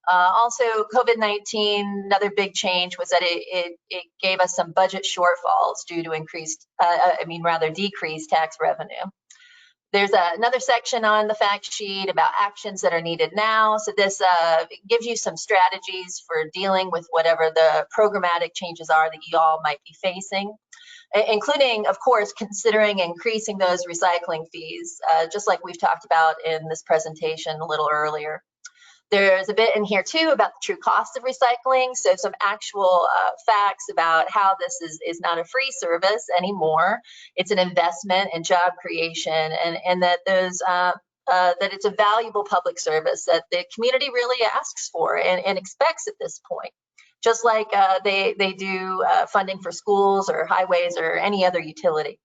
Also, COVID-19, another big change was that it gave us some budget shortfalls due to decreased tax revenue. There's another section on the fact sheet about actions that are needed now. So this gives you some strategies for dealing with whatever the programmatic changes are that you all might be facing, including, of course, considering increasing those recycling fees, just like we've talked about in this presentation a little earlier. There's a bit in here too about the true cost of recycling. So some actual facts about how this is not a free service anymore. It's an investment in job creation, and that there's that it's a valuable public service that the community really asks for and expects at this point. Just like they do funding for schools or highways or any other utility.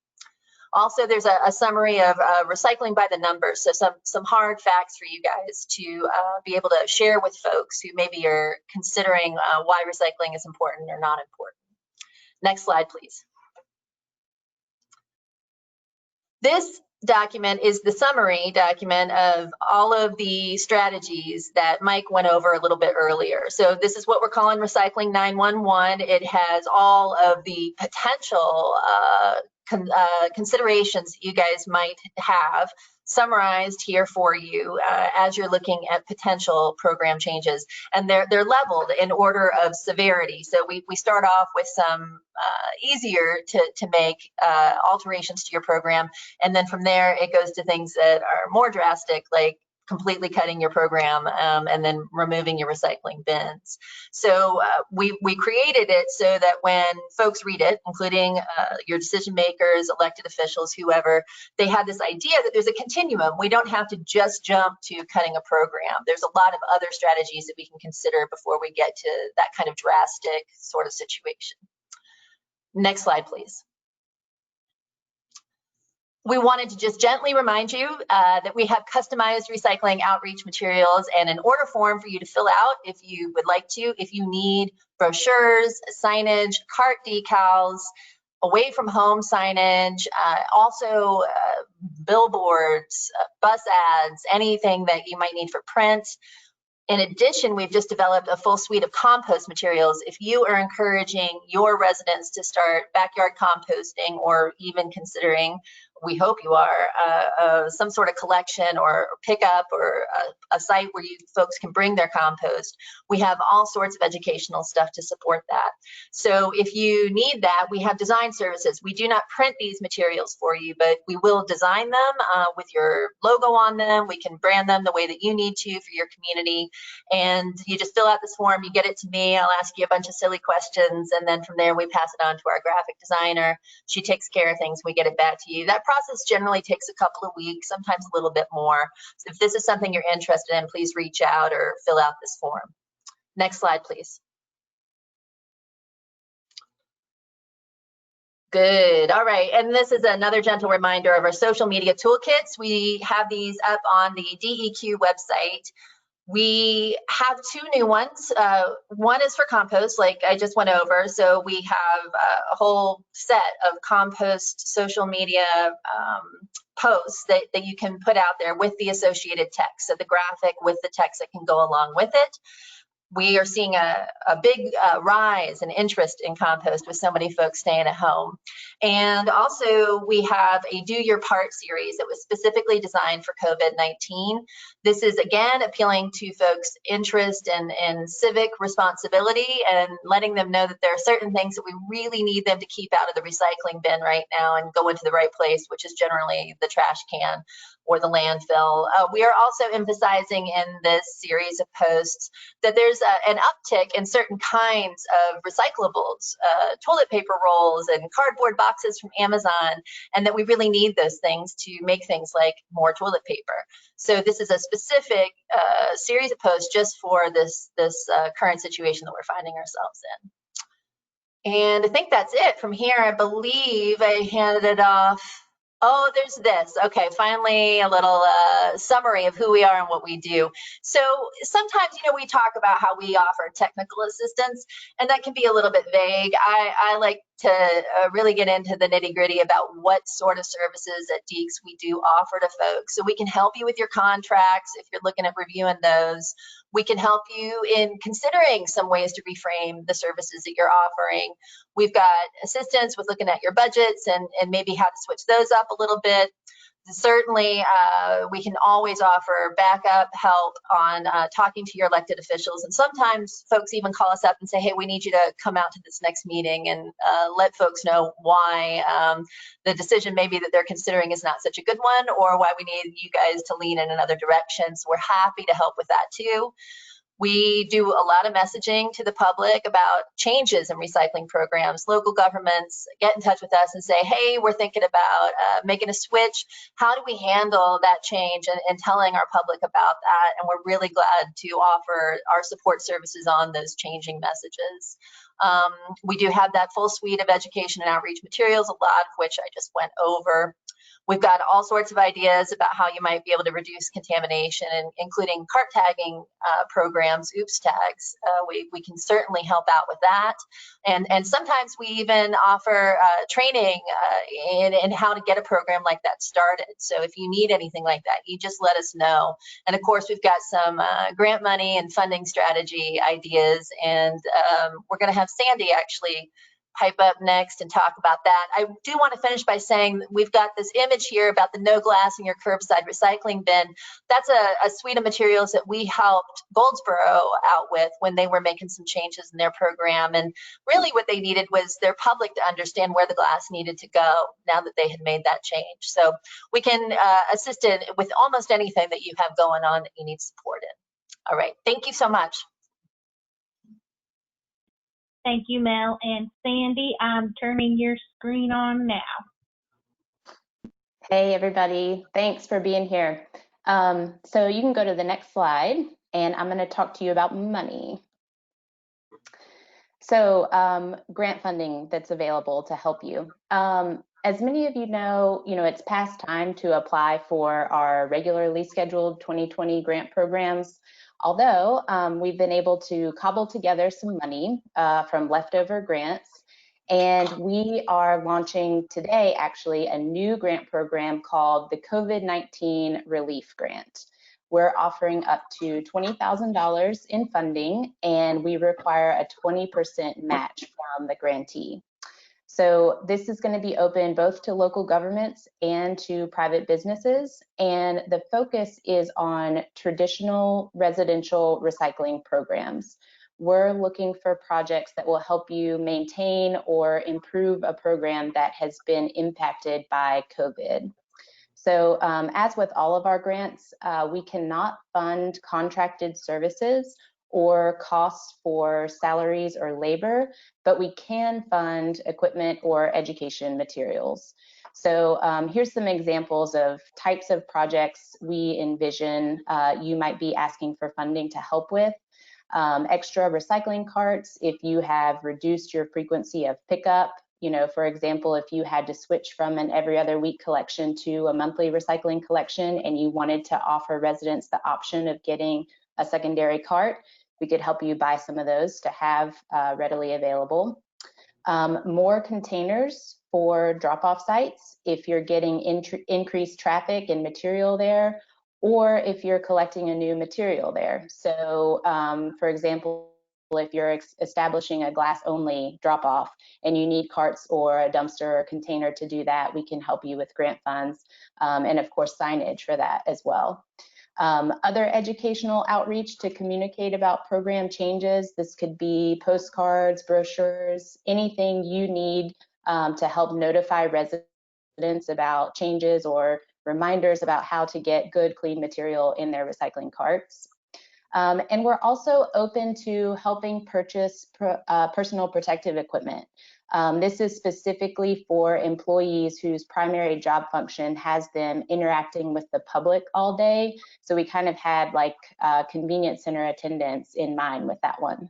Also, there's a summary of recycling by the numbers, so some hard facts for you guys to be able to share with folks who maybe are considering why recycling is important or not important. Next slide, please. This document is the summary document of all of the strategies that Mike went over a little bit earlier. So this is what we're calling Recycling 911. It has all of the potential considerations that you guys might have summarized here for you as you're looking at potential program changes, and they're leveled in order of severity. So we start off with some easier to make alterations to your program, and then from there it goes to things that are more drastic, like completely cutting your program and then removing your recycling bins. So we created it so that when folks read it, including your decision makers, elected officials, whoever, they have this idea that there's a continuum. We don't have to just jump to cutting a program. There's a lot of other strategies that we can consider before we get to that kind of drastic sort of situation. Next slide, please. We wanted to just gently remind you that we have customized recycling outreach materials and an order form for you to fill out if you would like to. If you need brochures, signage, cart decals, away from home signage, also billboards, bus ads, anything that you might need for print. In addition, we've just developed a full suite of compost materials. If you are encouraging your residents to start backyard composting, or even considering, we hope you are, some sort of collection or pickup or a site where you folks can bring their compost, we have all sorts of educational stuff to support that. So if you need that, we have design services. We do not print these materials for you, but we will design them with your logo on them. We can brand them the way that you need to for your community. And you just fill out this form, you get it to me, I'll ask you a bunch of silly questions, and then from there we pass it on to our graphic designer. She takes care of things, we get it back to you. That process generally takes a couple of weeks, sometimes a little bit more. So if this is something you're interested in, please reach out or fill out this form. Next slide, please. Good. All right. And this is another gentle reminder of our social media toolkits. We have these up on the DEQ website. We have two new ones. One is for compost, like I just went over. So we have a whole set of compost social media posts that you can put out there with the associated text. So the graphic with the text that can go along with it. We are seeing a big rise in interest in compost with so many folks staying at home. And also we have a Do Your Part series that was specifically designed for COVID-19. This is again appealing to folks' interest in civic responsibility and letting them know that there are certain things that we really need them to keep out of the recycling bin right now and go into the right place, which is generally the trash can or the landfill. We are also emphasizing in this series of posts that there's an uptick in certain kinds of recyclables, toilet paper rolls and cardboard boxes from Amazon, and that we really need those things to make things like more toilet paper. So this is a specific series of posts just for this current situation that we're finding ourselves in. And I think that's it. From here, I believe I handed it off. Oh, there's this. Okay, finally a little summary of who we are and what we do. So sometimes, we talk about how we offer technical assistance, and that can be a little bit vague. I like to really get into the nitty-gritty about what sort of services at Deeks we do offer to folks. So we can help you with your contracts if you're looking at reviewing those. We can help you in considering some ways to reframe the services that you're offering. We've got assistance with looking at your budgets and maybe how to switch those up a little bit. certainly, we can always offer backup help on talking to your elected officials. And sometimes folks even call us up and say, hey, we need you to come out to this next meeting, and let folks know why the decision maybe that they're considering is not such a good one, or why we need you guys to lean in another direction. So we're happy to help with that too. We do a lot of messaging to the public about changes in recycling programs. Local governments get in touch with us and say, hey, we're thinking about making a switch. How do we handle that change, and telling our public about that? And we're really glad to offer our support services on those changing messages. We do have that full suite of education and outreach materials, a lot of which I just went over. We've got all sorts of ideas about how you might be able to reduce contamination, and including cart tagging programs, OOPS tags. We can certainly help out with that. And sometimes we even offer training in how to get a program like that started. So if you need anything like that, you just let us know. And of course, we've got some grant money and funding strategy ideas. And we're going to have Sandy actually pipe up next and talk about that. I do want to finish by saying that we've got this image here about the no glass in your curbside recycling bin. That's a suite of materials that we helped Goldsboro out with when they were making some changes in their program. And really what they needed was their public to understand where the glass needed to go now that they had made that change. So we can assist it with almost anything that you have going on that you need support in. All right, thank you so much.
Thank you, Mel. And Sandy, I'm turning your screen on now.
Hey, everybody. Thanks for being here. So you can go to the next slide, and I'm going to talk to you about money. So grant funding that's available to help you. As many of you know, it's past time to apply for our regularly scheduled 2020 grant programs. Although we've been able to cobble together some money from leftover grants, and we are launching today actually a new grant program called the COVID-19 Relief Grant. We're offering up to $20,000 in funding, and we require a 20% match from the grantee. So this is going to be open both to local governments and to private businesses, and the focus is on traditional residential recycling programs. We're looking for projects that will help you maintain or improve a program that has been impacted by COVID. So as with all of our grants, we cannot fund contracted services or costs for salaries or labor, but we can fund equipment or education materials. So here's some examples of types of projects we envision you might be asking for funding to help with. Extra recycling carts if you have reduced your frequency of pickup. For example, if you had to switch from an every other week collection to a monthly recycling collection and you wanted to offer residents the option of getting a secondary cart, we could help you buy some of those to have readily available. More containers for drop-off sites if you're getting increased traffic and material there, or if you're collecting a new material there. So for example, if you're establishing a glass-only drop-off and you need carts or a dumpster or a container to do that, we can help you with grant funds and of course signage for that as well. Other educational outreach to communicate about program changes. This could be postcards, brochures, anything you need to help notify residents about changes or reminders about how to get good, clean material in their recycling carts. And we're also open to helping purchase personal protective equipment. This is specifically for employees whose primary job function has them interacting with the public all day. So we kind of had like convenience center attendants in mind with that one.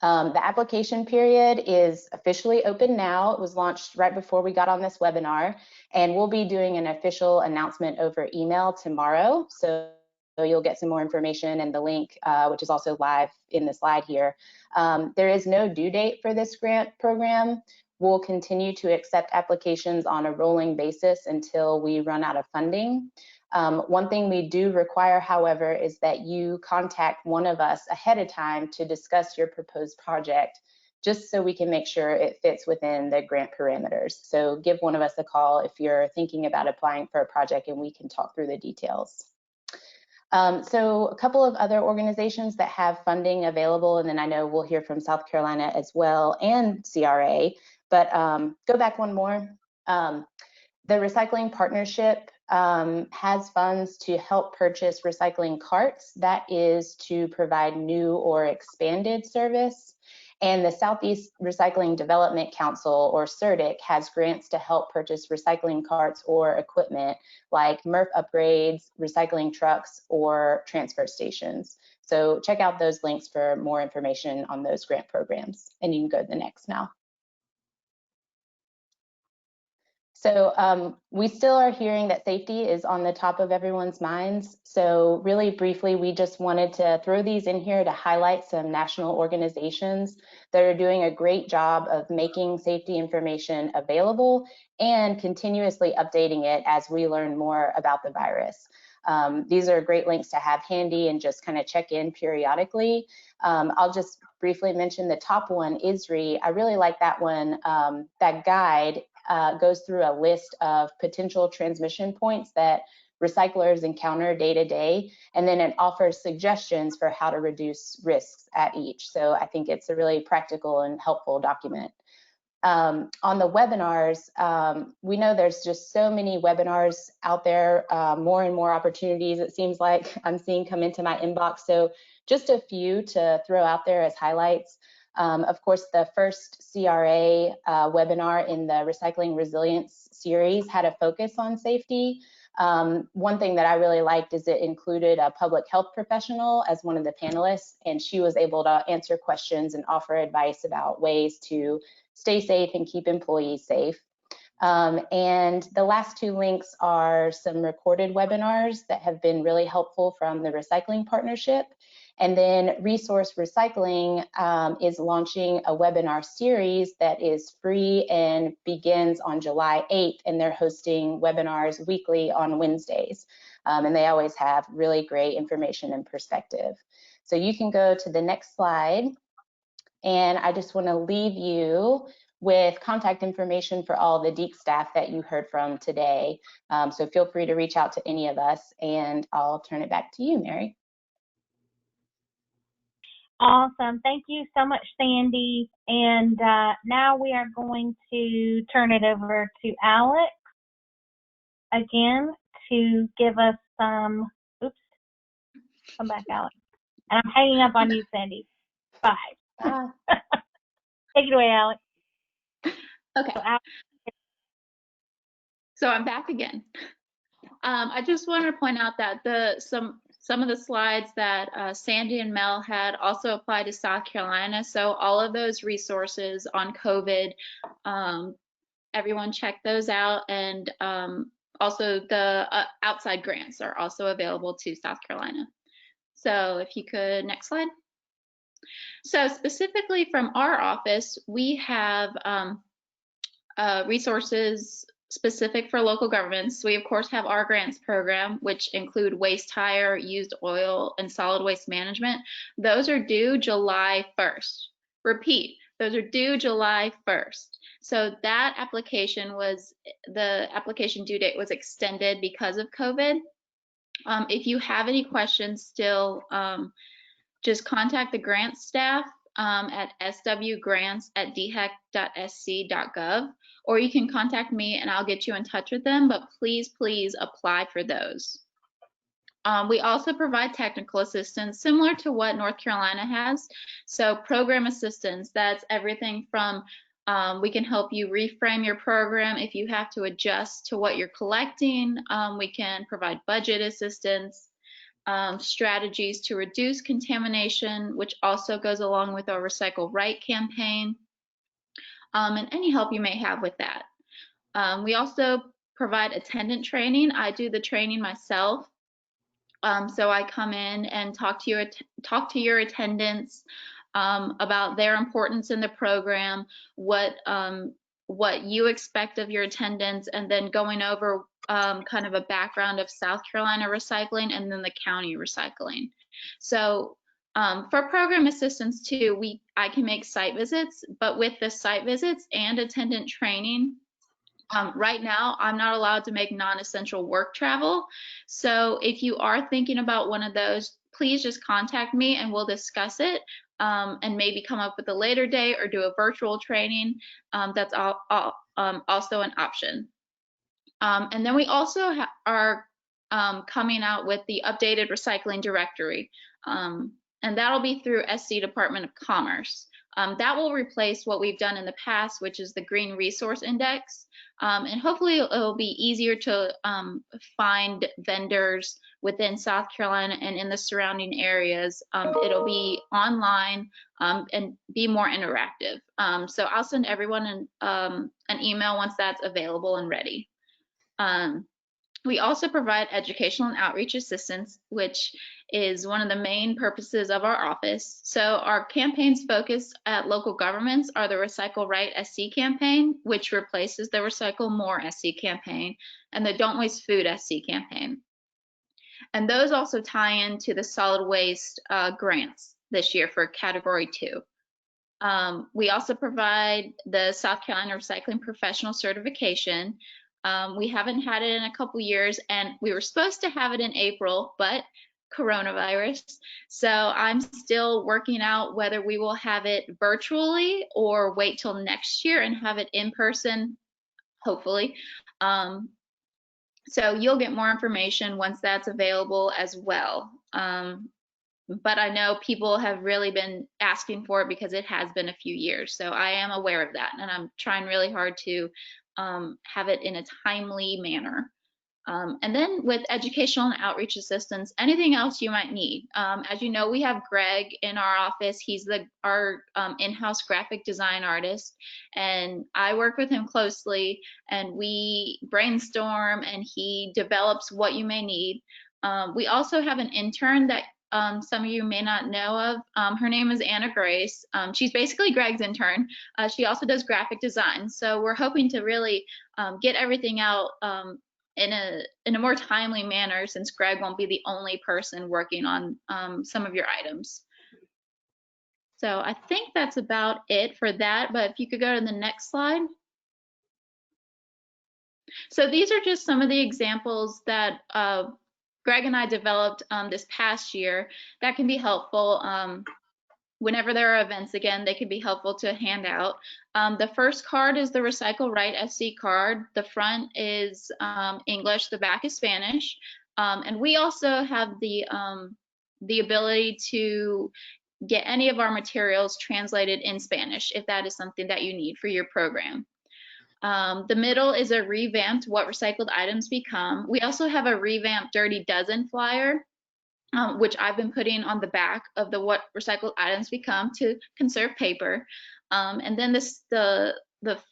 The application period is officially open now. It was launched right before we got on this webinar, and we'll be doing an official announcement over email tomorrow. So you'll get some more information and the link, which is also live in the slide here. There is no due date for this grant program. We'll continue to accept applications on a rolling basis until we run out of funding. One thing we do require, however, is that you contact one of us ahead of time to discuss your proposed project, just so we can make sure it fits within the grant parameters. So give one of us a call if you're thinking about applying for a project, and we can talk through the details. So a couple of other organizations that have funding available, and then I know we'll hear from South Carolina as well and CRA, but go back one more. The Recycling Partnership has funds to help purchase recycling carts. That is to provide new or expanded service. And the Southeast Recycling Development Council, or SERDC, has grants to help purchase recycling carts or equipment like MRF upgrades, recycling trucks, or transfer stations. So check out those links for more information on those grant programs. And you can go to the next now. So we still are hearing that safety is on the top of everyone's minds. So really briefly, we just wanted to throw these in here to highlight some national organizations that are doing a great job of making safety information available and continuously updating it as we learn more about the virus. These are great links to have handy and just kind of check in periodically. I'll just briefly mention the top one, ISRI. I really like that one. That guide goes through a list of potential transmission points that recyclers encounter day to day, and then it offers suggestions for how to reduce risks at each. So I think it's a really practical and helpful document. On the webinars, we know there's just so many webinars out there, more and more opportunities it seems like I'm seeing come into my inbox. So just a few to throw out there as highlights. Of course, the first CRA webinar in the Recycling Resilience series had a focus on safety. One thing that I really liked is it included a public health professional as one of the panelists, and she was able to answer questions and offer advice about ways to stay safe and keep employees safe. And the last two links are some recorded webinars that have been really helpful from the Recycling Partnership. And then Resource Recycling is launching a webinar series that is free and begins on July 8th, and they're hosting webinars weekly on Wednesdays. And they always have really great information and perspective. So you can go to the next slide. And I just want to leave you with contact information for all the DEEC staff that you heard from today. So feel free to reach out to any of us, and I'll turn it back to you, Mary.
Awesome. Thank you so much, Sandy. And now we are going to turn it over to Alex again to give us some, oops, come back, Alex. And I'm hanging up on you, Sandy. Bye. Take it away, Alex.
Okay. So I'm back again. I just wanted to point out that some of the slides that Sandy and Mel had also apply to South Carolina. So all of those resources on COVID, everyone check those out. And also the outside grants are also available to South Carolina. So if you could, next slide. So specifically from our office, we have resources specific for local governments. We of course have our grants program, which include waste hire, used oil, and solid waste management. Those are due July 1st. Repeat, those are due July 1st. So that application the application due date was extended because of COVID. If you have any questions still, just contact the grants staff at swgrants@dhec.sc.gov, or you can contact me and I'll get you in touch with them, but please apply for those. We also provide technical assistance similar to what North Carolina has. So program assistance, that's everything from we can help you reframe your program if you have to adjust to what you're collecting. We can provide budget assistance, strategies to reduce contamination, which also goes along with our Recycle Right campaign, and any help you may have with that. We also provide attendant training. I do the training myself. So I come in and talk to your attendants about their importance in the program, what you expect of your attendants, and then going over kind of a background of South Carolina recycling and then the county recycling. So For program assistance too, I can make site visits, but with the site visits and attendant training, right now I'm not allowed to make non-essential work travel. So if you are thinking about one of those, please just contact me and we'll discuss it, and maybe come up with a later date or do a virtual training. That's also an option. And then we also are coming out with the updated recycling directory. And that'll be through SC Department of Commerce. That will replace what we've done in the past, which is the Green Resource Index. And hopefully it'll be easier to find vendors within South Carolina and in the surrounding areas. It'll be online and be more interactive. So I'll send everyone an email once that's available and ready. We also provide educational and outreach assistance, which is one of the main purposes of our office. So our campaigns focused at local governments are the Recycle Right SC campaign, which replaces the Recycle More SC campaign, and the Don't Waste Food SC campaign. And those also tie into the solid waste grants this year for Category 2. We also provide the South Carolina Recycling Professional Certification. We haven't had it in a couple years, and we were supposed to have it in April, but coronavirus. So I'm still working out whether we will have it virtually or wait till next year and have it in person, hopefully. So you'll get more information once that's available as well. But I know people have really been asking for it because it has been a few years. So I am aware of that, and I'm trying really hard to have it in a timely manner. And then with educational and outreach assistance, anything else you might need. As you know, we have Greg in our office. He's our in-house graphic design artist, and I work with him closely, and we brainstorm and he develops what you may need. We also have an intern that some of you may not know of. Her name is Anna Grace. She's basically Greg's intern. She also does graphic design. So we're hoping to really get everything out in a more timely manner, since Greg won't be the only person working on some of your items. So I think that's about it for that, but if you could go to the next slide. So these are just some of the examples that Greg and I developed this past year that can be helpful. Whenever there are events, again, they can be helpful to hand out. The first card is the Recycle Right SC card. The front is English, the back is Spanish. And we also have the ability to get any of our materials translated in Spanish if that is something that you need for your program. The middle is a revamped What Recycled Items Become. We also have a revamped Dirty Dozen flyer, which I've been putting on the back of the What Recycled Items Become to conserve paper. And then the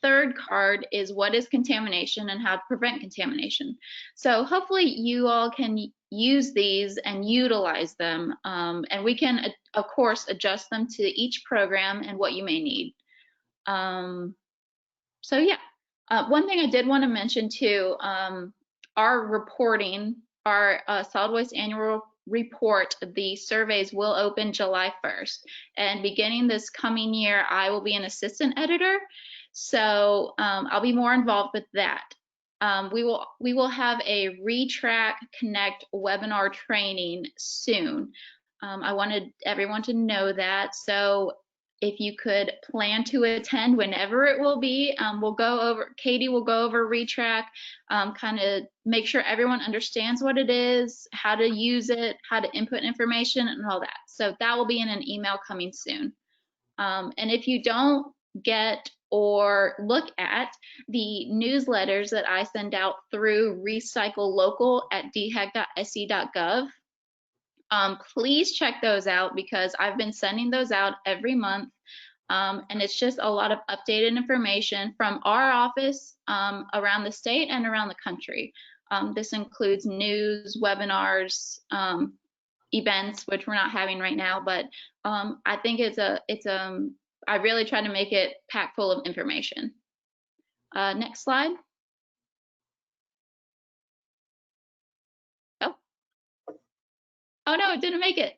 third card is What is Contamination and How to Prevent Contamination. So hopefully you all can use these and utilize them, and we can, of course, adjust them to each program and what you may need. So yeah. One thing I did want to mention too, our reporting, our solid waste annual report, the surveys will open July 1st. And beginning this coming year, I will be an assistant editor. So I'll be more involved with that. We will have a Retrack Connect webinar training soon. I wanted everyone to know that. So if you could plan to attend whenever it will be, Katie will go over Retrack, kind of make sure everyone understands what it is, how to use it, how to input information, and all that. So that will be in an email coming soon. And if you don't get or look at the newsletters that I send out through Recycle Local at dhec.sc.gov, please check those out, because I've been sending those out every month. And it's just a lot of updated information from our office around the state and around the country. This includes news, webinars, events, which we're not having right now, but I think I really try to make it packed full of information. Next slide. Oh no, it didn't make it.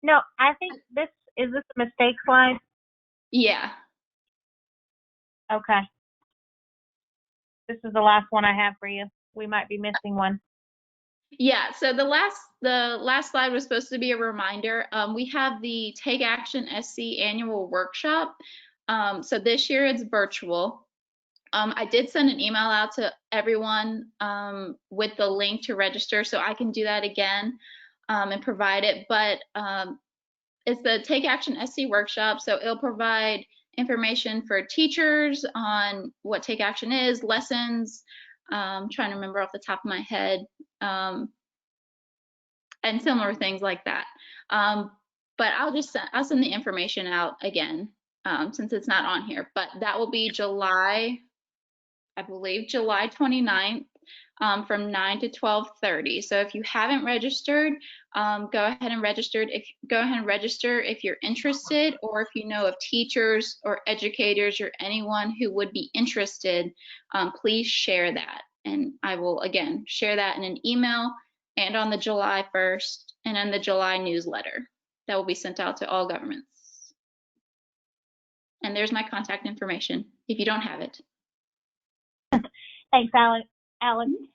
No, I think is this a mistake slide?
Yeah.
Okay. This is the last one I have for you. We might be missing one.
Yeah, so the last slide was supposed to be a reminder. We have the Take Action SC annual workshop. So this year it's virtual. I did send an email out to everyone with the link to register, so I can do that again and provide it. But it's the Take Action SC workshop, so it'll provide information for teachers on what Take Action is, lessons, trying to remember off the top of my head, and similar things like that. But I'll send the information out again since it's not on here. But that will be July, I believe July 29th from 9 to 12:30. So if you haven't registered, go ahead and register if you're interested, or if you know of teachers or educators or anyone who would be interested, please share that. And I will again share that in an email and on the July 1st and in the July newsletter that will be sent out to all governments. And there's my contact information if you don't have it.
Thanks, Alex.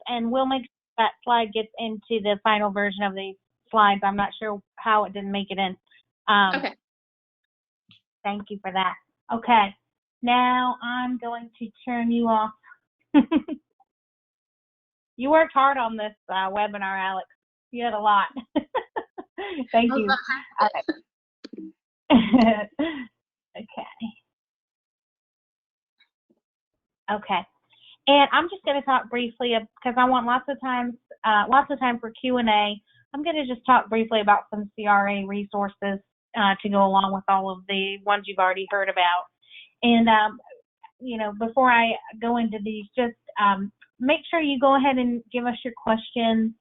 And we'll make sure that slide gets into the final version of the slides. I'm not sure how it didn't make it in.
Okay.
Thank you for that. Okay, now I'm going to turn you off. You worked hard on this webinar, Alex. You had a lot. Thank you. Okay. And I'm just going to talk briefly because I want lots of time for Q&A. I'm going to just talk briefly about some CRA resources to go along with all of the ones you've already heard about. And you know, before I go into these, just make sure you go ahead and give us your questions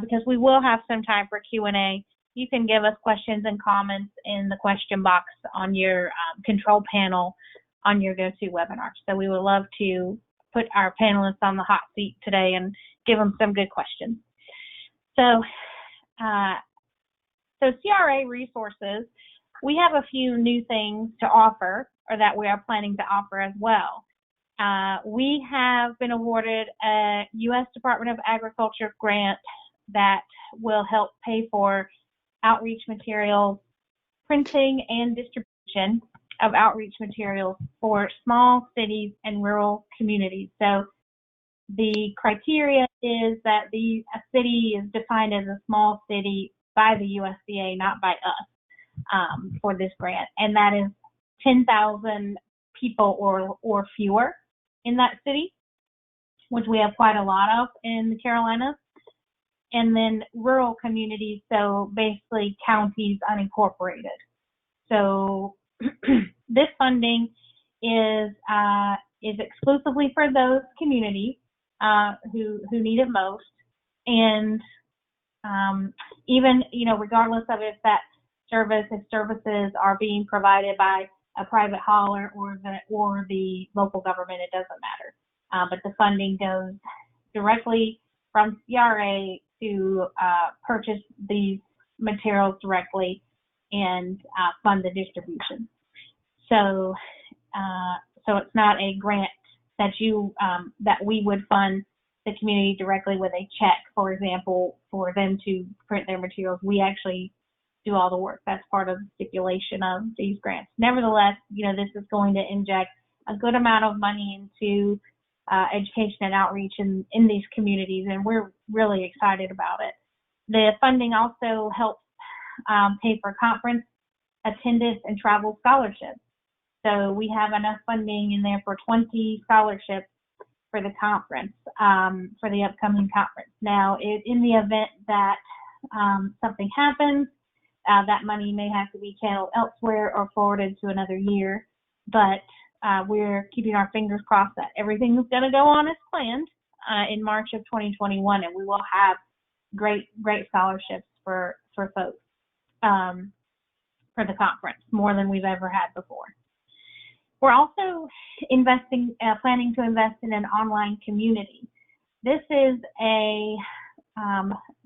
because we will have some time for Q&A. You can give us questions and comments in the question box on your control panel on your GoToWebinar. So we would love to put our panelists on the hot seat today and give them some good questions. So, CRA resources, we have a few new things to offer, or that we are planning to offer as well. We have been awarded a U.S. Department of Agriculture grant that will help pay for outreach materials, printing and distribution of outreach materials for small cities and rural communities. So the criteria is that a city is defined as a small city by the USDA, not by us, for this grant. And that is 10,000 people or fewer in that city, which we have quite a lot of in the Carolinas. And then rural communities, so basically counties unincorporated. So this funding is exclusively for those communities who need it most, and even, you know, regardless of if services are being provided by a private hauler or the local government, it doesn't matter. But the funding goes directly from CRA to purchase these materials directly and fund the distribution. So it's not a grant that that we would fund the community directly with a check, for example, for them to print their materials. We actually do all the work. That's part of the stipulation of these grants. Nevertheless, you know, this is going to inject a good amount of money into education and outreach in these communities, and we're really excited about it. The funding also helps pay for conference attendance and travel scholarships. So we have enough funding in there for 20 scholarships for the conference, for the upcoming conference. Now, in the event that something happens, that money may have to be channeled elsewhere or forwarded to another year, but we're keeping our fingers crossed that everything is going to go on as planned in March of 2021, and we will have great scholarships for folks for the conference, more than we've ever had before. We're also planning to invest in an online community. This is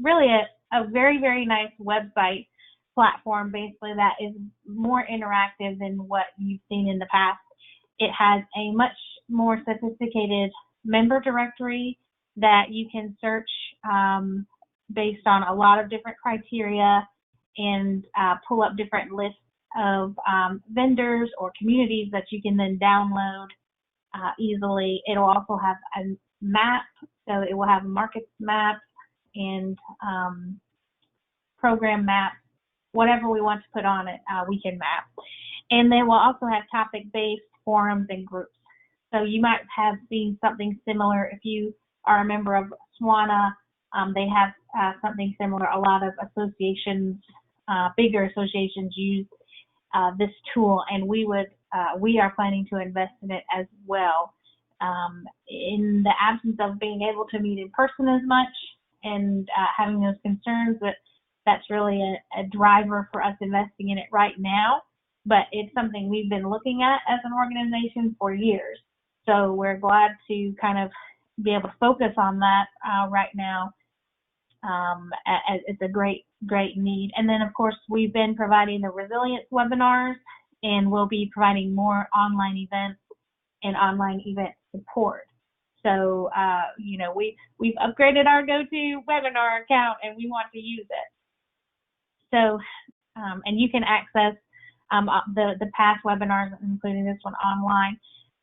really a very, very nice website platform basically that is more interactive than what you've seen in the past. It has a much more sophisticated member directory that you can search based on a lot of different criteria and pull up different lists of vendors or communities that you can then download easily. It'll also have a map, so it will have market maps and program maps, whatever we want to put on it, we can map. And then we'll also have topic-based forums and groups. So you might have seen something similar if you are a member of SWANA. They have something similar. A lot of associations, bigger associations, use this tool, and we are planning to invest in it as well. In the absence of being able to meet in person as much and having those concerns, that's really a driver for us investing in it right now. But it's something we've been looking at as an organization for years. So we're glad to kind of be able to focus on that right now. It's a great need. And then, of course, we've been providing the resilience webinars, and we'll be providing more online events and online event support. So, you know, we've upgraded our GoToWebinar account, and we want to use it. So, and you can access the past webinars, including this one, online.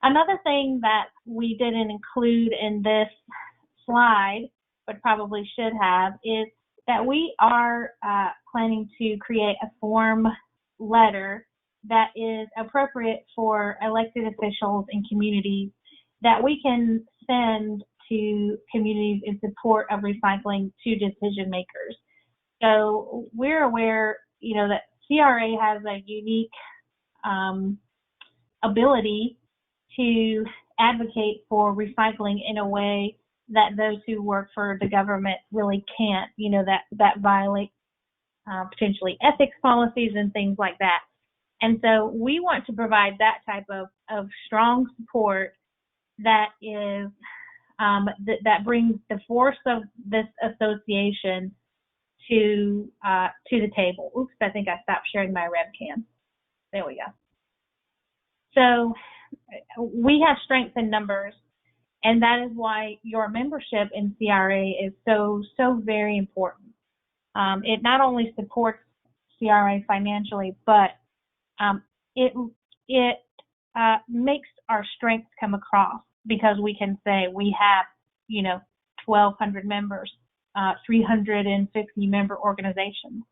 Another thing that we didn't include in this slide, but probably should have, is that we are planning to create a form letter that is appropriate for elected officials and communities that we can send to communities in support of recycling to decision makers. So we're aware, you know, that CRA has a unique ability to advocate for recycling in a way that those who work for the government really can't, you know, that violate potentially ethics policies and things like that. And so we want to provide that type of strong support that is that brings the force of this association to the table. Oops, I think I stopped sharing my webcam. There we go. So we have strength in numbers, and that is why your membership in CRA is so very important. It not only supports CRA financially, but it makes our strengths come across, because we can say we have, you know, 1,200 members, 350 member organizations,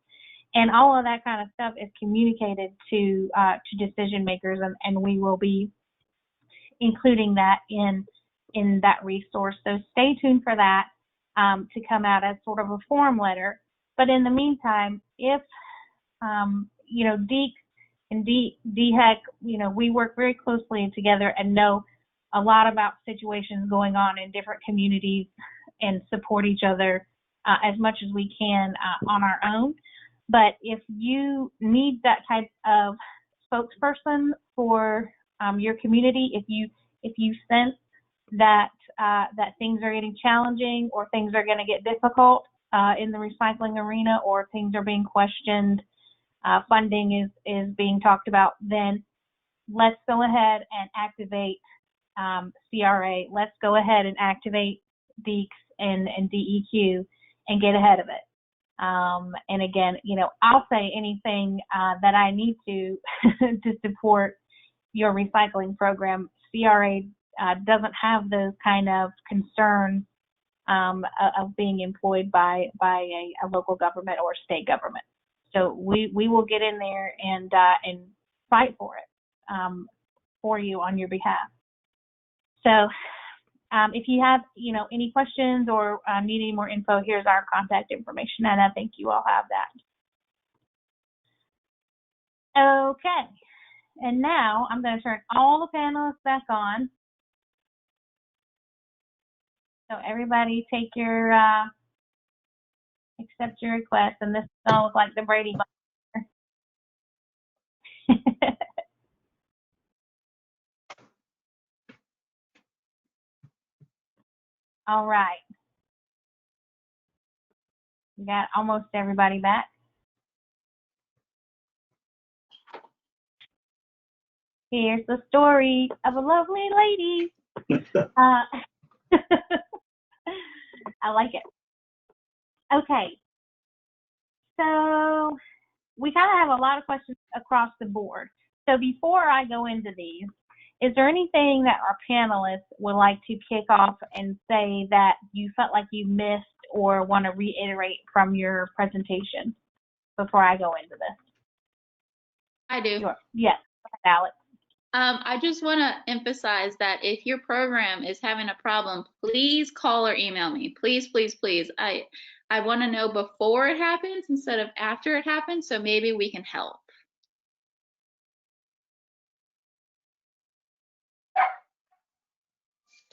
and all of that kind of stuff is communicated to decision makers, and we will be including that in that resource. So stay tuned for that to come out as sort of a form letter. But in the meantime, if you know, DEEC and DHEC, you know, we work very closely together and know a lot about situations going on in different communities and support each other as much as we can on our own. But if you need that type of spokesperson for your community, if you sense that that things are getting challenging, or things are going to get difficult in the recycling arena, or things are being questioned, funding is being talked about, then let's go ahead and activate CRA. Let's go ahead and activate DEECS and DEQ and get ahead of it. And again, you know, I'll say anything that I need to to support your recycling program. CRA doesn't have those kind of concerns of being employed by a local government or state government. So we will get in there and fight for it for you on your behalf. So if you have, you know, any questions or need any more info, here's our contact information, and I think you all have that. Okay, and now I'm going to turn all the panelists back on. So everybody take your, accept your request, and this is going to look like the Brady Bunch. All right. We got almost everybody back. Here's the story of a lovely lady. I like it. Okay. So we kind of have a lot of questions across the board. So before I go into these, is there anything that our panelists would like to kick off and say that you felt like you missed or want to reiterate from your presentation before I go into this?
I do.
Sure. Yes, Alex.
I just want to emphasize that if your program is having a problem, please call or email me. Please, please, please. I want to know before it happens instead of after it happens, so maybe we can help.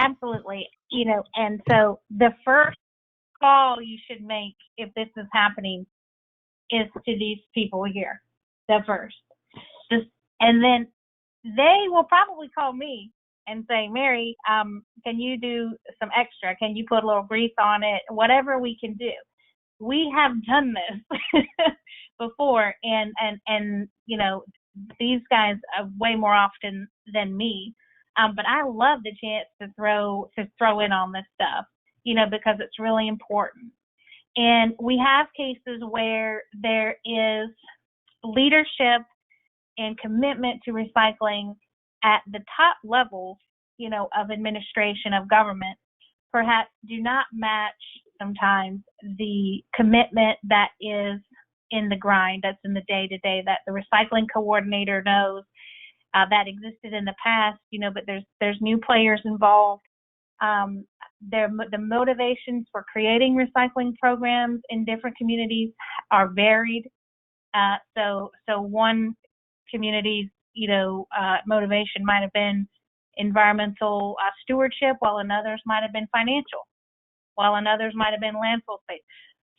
Absolutely. You know, and so the first call you should make if this is happening is to these people here, the first. And then they will probably call me and say, Mary, can you do some extra? Can you put a little grease on it? Whatever we can do. We have done this before, and you know, these guys way more often than me. But I love the chance to throw in on this stuff, you know, because it's really important. And we have cases where there is leadership and commitment to recycling at the top levels, you know, of administration of government, perhaps do not match sometimes the commitment that is in the grind, that's in the day-to-day, that the recycling coordinator knows that existed in the past, you know, but there's new players involved. The motivations for creating recycling programs in different communities are varied. So one community's, you know, motivation might have been environmental stewardship, while another's might have been financial, while another's might have been landfill space.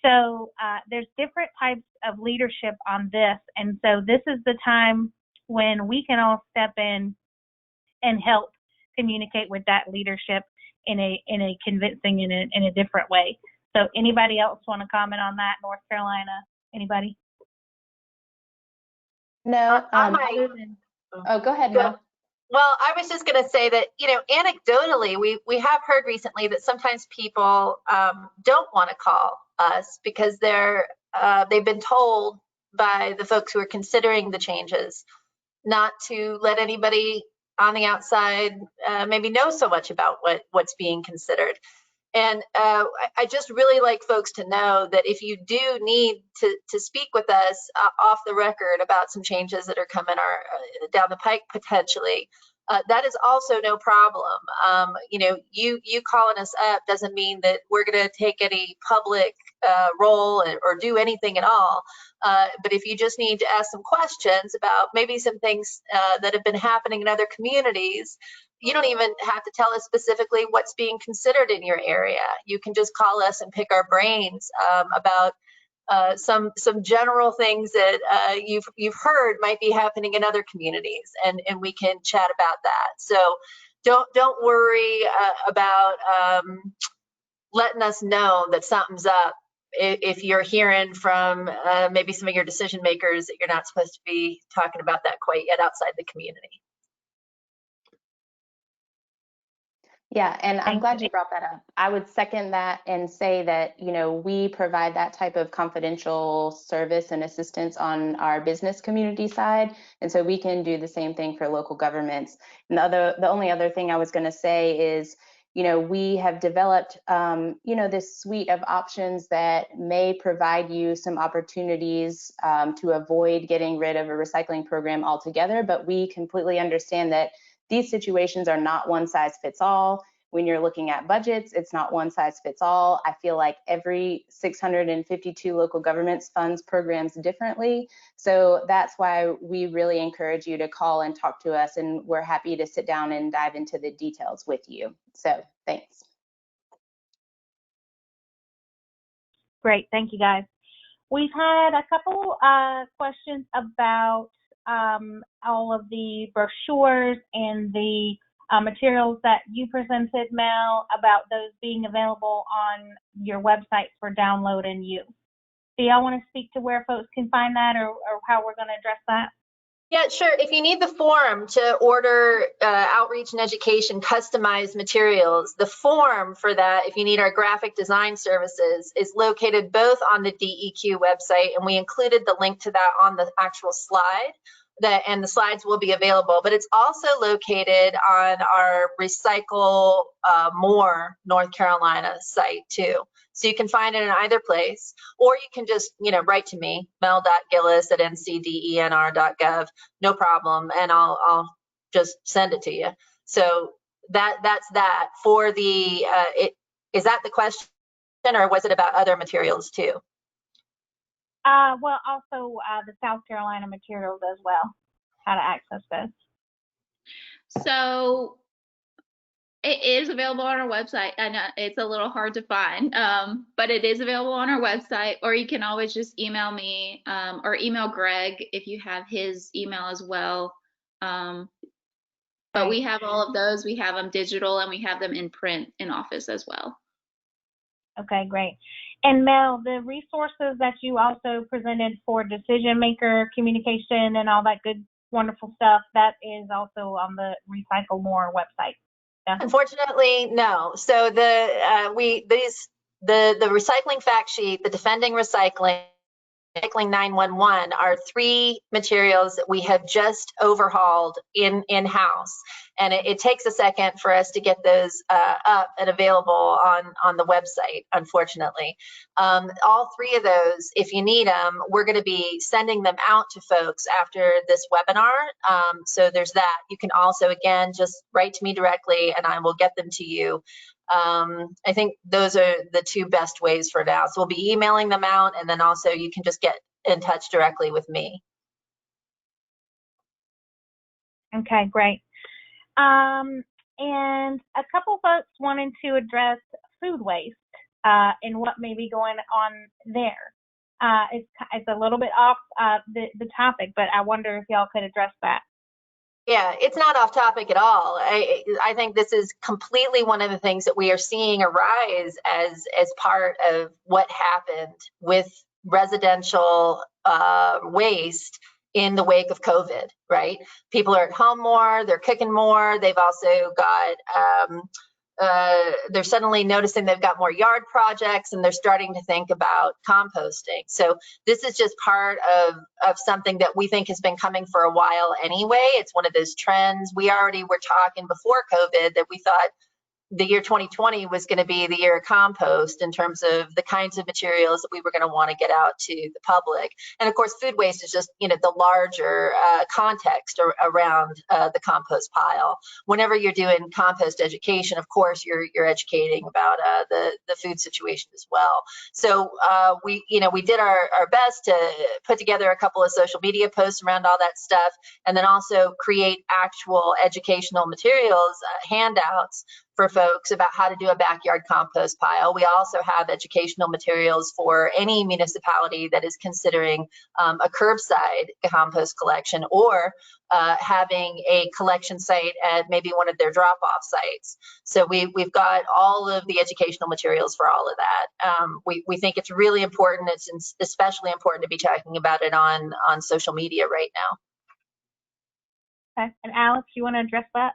So there's different types of leadership on this, and so this is the time when we can all step in and help communicate with that leadership in a convincing, in a different way. So anybody else want to comment on that? North Carolina, anybody?
No. Oh, go ahead, Mel.
Well, I was just going to say that, you know, anecdotally, we have heard recently that sometimes people don't want to call us because they've been told by the folks who are considering the changes not to let anybody on the outside maybe know so much about what's being considered. And I just really like folks to know that if you do need to speak with us off the record about some changes that are coming down the pike potentially, that is also no problem. You know, you calling us up doesn't mean that we're going to take any public role or do anything at all. But if you just need to ask some questions about maybe some things that have been happening in other communities, you don't even have to tell us specifically what's being considered in your area. You can just call us and pick our brains about some general things that you've heard might be happening in other communities, and we can chat about that. So don't worry about letting us know that something's up if you're hearing from maybe some of your decision makers that you're not supposed to be talking about that quite yet outside the community.
Yeah, and I'm glad you brought that up. I would second that and say that, you know, we provide that type of confidential service and assistance on our business community side. And so we can do the same thing for local governments. And the only other thing I was going to say is, you know, we have developed, you know, this suite of options that may provide you some opportunities to avoid getting rid of a recycling program altogether. But we completely understand that these situations are not one size fits all. When you're looking at budgets, it's not one size fits all. I feel like every 652 local governments funds programs differently. So that's why we really encourage you to call and talk to us, and we're happy to sit down and dive into the details with you. So thanks.
Great, thank you guys. We've had a couple questions about all of the brochures and the materials that you presented, Mel, about those being available on your websites for download and use. Do y'all want to speak to where folks can find that, or how we're going to address that?
Yeah, sure. If you need the form to order outreach and education customized materials, the form for that, if you need our graphic design services, is located both on the DEQ website, and we included the link to that on the actual slide. And the slides will be available, but it's also located on our Recycle More North Carolina site too. So you can find it in either place, or you can just, write to me, mel.gillis@ncdenr.gov, no problem, and I'll just send it to you. So that's that for the, is that the question, or was it about other materials too?
Well, also the South Carolina materials as well, how to access this.
So it is available on our website. I know it's a little hard to find, but it is available on our website, or you can always just email me or email Greg if you have his email as well. But we have all of those. We have them digital and we have them in print in office as well.
Okay, great. And Mel, the resources that you also presented for decision maker communication and all that good, wonderful stuff, that is also on the Recycle More website. Yeah.
Unfortunately, no. So the recycling fact sheet, the Defending Recycling 911 are 3 materials that we have just overhauled in-house, and it takes a second for us to get those up and available on the website, unfortunately. All 3 of those, if you need them, we're going to be sending them out to folks after this webinar. So there's that. You can also, again, just write to me directly and I will get them to you. I think those are the 2 best ways for now. So we'll be emailing them out, and then also you can just get in touch directly with me.
Okay, great. And a couple folks wanted to address food waste and what may be going on there. It's a little bit off the topic, but I wonder if y'all could address that.
Yeah, it's not off topic at all. I think this is completely one of the things that we are seeing arise as part of what happened with residential waste in the wake of COVID, right? People are at home more, they're cooking more, they've also got they're suddenly noticing they've got more yard projects, and they're starting to think about composting. So this is just part of something that we think has been coming for a while anyway. It's one of those trends. We already were talking before COVID that we thought the year 2020 was going to be the year of compost in terms of the kinds of materials that we were going to want to get out to the public. And of course, food waste is just, the larger context around the compost pile. Whenever you're doing compost education, of course, you're educating about the food situation as well. So we did our best to put together a couple of social media posts around all that stuff, and then also create actual educational materials, handouts for folks about how to do a backyard compost pile. We also have educational materials for any municipality that is considering a curbside compost collection, or having a collection site at maybe one of their drop-off sites. So we've got all of the educational materials for all of that. We think it's really important. It's especially important to be talking about it on social media right now.
Okay, and Alex, you want to address that?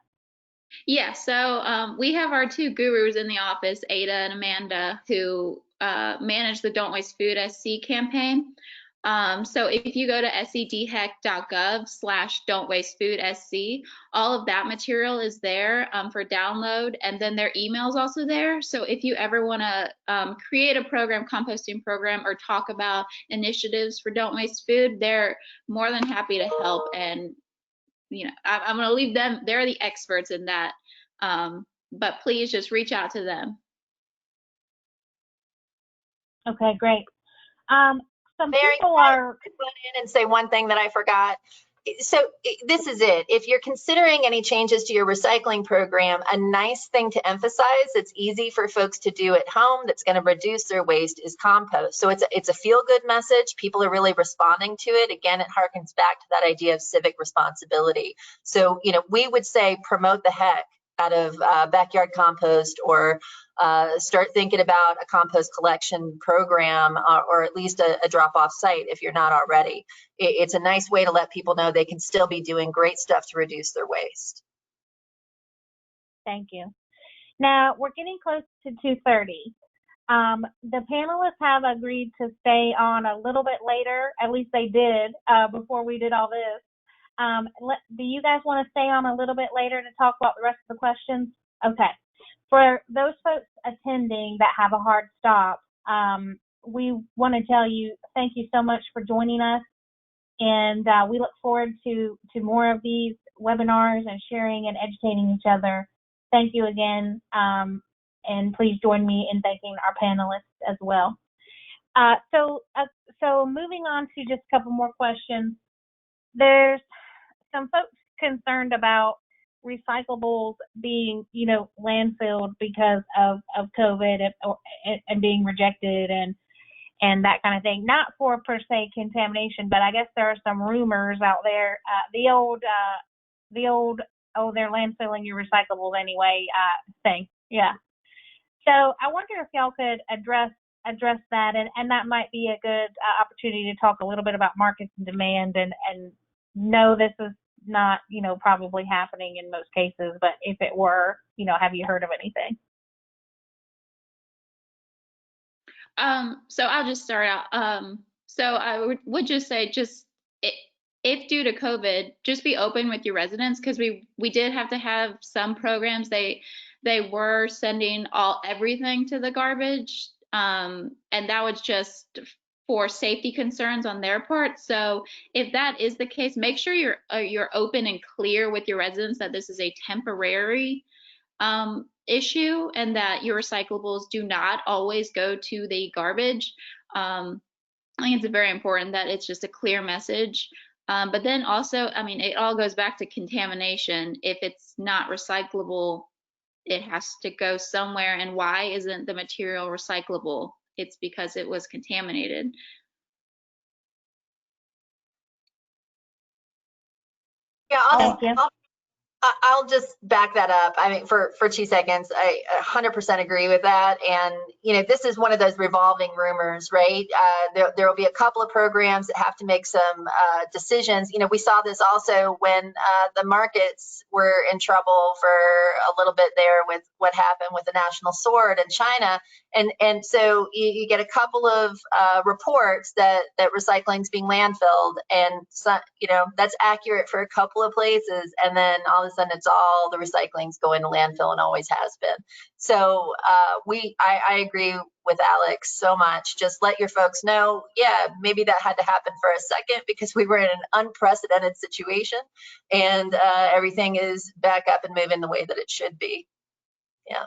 Yeah, so we have our 2 gurus in the office, Ada and Amanda, who manage the Don't Waste Food SC campaign. So if you go to sedhec.gov/don'twastefood.sc, all of that material is there for download, and then their email is also there. So if you ever want to create a program, composting program, or talk about initiatives for Don't Waste Food, they're more than happy to help. And I'm going to leave them, they're the experts in that, but please just reach out to them.
Okay, great. Some
Mary,
people are
in and say one thing that I forgot. So this is it. If you're considering any changes to your recycling program, a nice thing to emphasize that's easy for folks to do at home that's going to reduce their waste is compost. So it's a feel-good message. People are really responding to it. Again, it harkens back to that idea of civic responsibility. So, we would say promote the heck backyard compost, or start thinking about a compost collection program, or at least a drop-off site if you're not already. It's a nice way to let people know they can still be doing great stuff to reduce their waste.
Thank you. Now, we're getting close to 2:30. The panelists have agreed to stay on a little bit later, at least they did before we did all this. Do you guys want to stay on a little bit later to talk about the rest of the questions? Okay. For those folks attending that have a hard stop, we want to tell you thank you so much for joining us, and we look forward to more of these webinars and sharing and educating each other. Thank you again, and please join me in thanking our panelists as well. So moving on to just a couple more questions. There's some folks concerned about recyclables being, landfilled because of COVID and being rejected and that kind of thing. Not for per se contamination, but I guess there are some rumors out there. The old oh, they're landfilling your recyclables anyway thing. Yeah. So I wonder if y'all could address that, and that might be a good opportunity to talk a little bit about markets and demand, and no, this is not, probably happening in most cases, but if it were, have you heard of anything?
So I'll just start out. So I would just say, if due to COVID, just be open with your residents, because we did have to have some programs. They were sending everything to the garbage, and that was just for safety concerns on their part. So if that is the case, make sure you're open and clear with your residents that this is a temporary issue, and that your recyclables do not always go to the garbage. I think it's very important that it's just a clear message. But then also, it all goes back to contamination. If it's not recyclable, it has to go somewhere. And why isn't the material recyclable? It's because it was contaminated.
Yeah, I'll just back that up. For 2 seconds, I 100% agree with that. And, this is one of those revolving rumors, right? There will be a couple of programs that have to make some decisions. We saw this also when the markets were in trouble for a little bit there with what happened with the national sword in China. And so you get a couple of reports that recycling's being landfilled, and so, that's accurate for a couple of places, and then all of a sudden it's all the recycling's going to landfill, and always has been. So I agree with Alex so much. Just let your folks know, yeah, maybe that had to happen for a second because we were in an unprecedented situation, and everything is back up and moving the way that it should be. Yeah.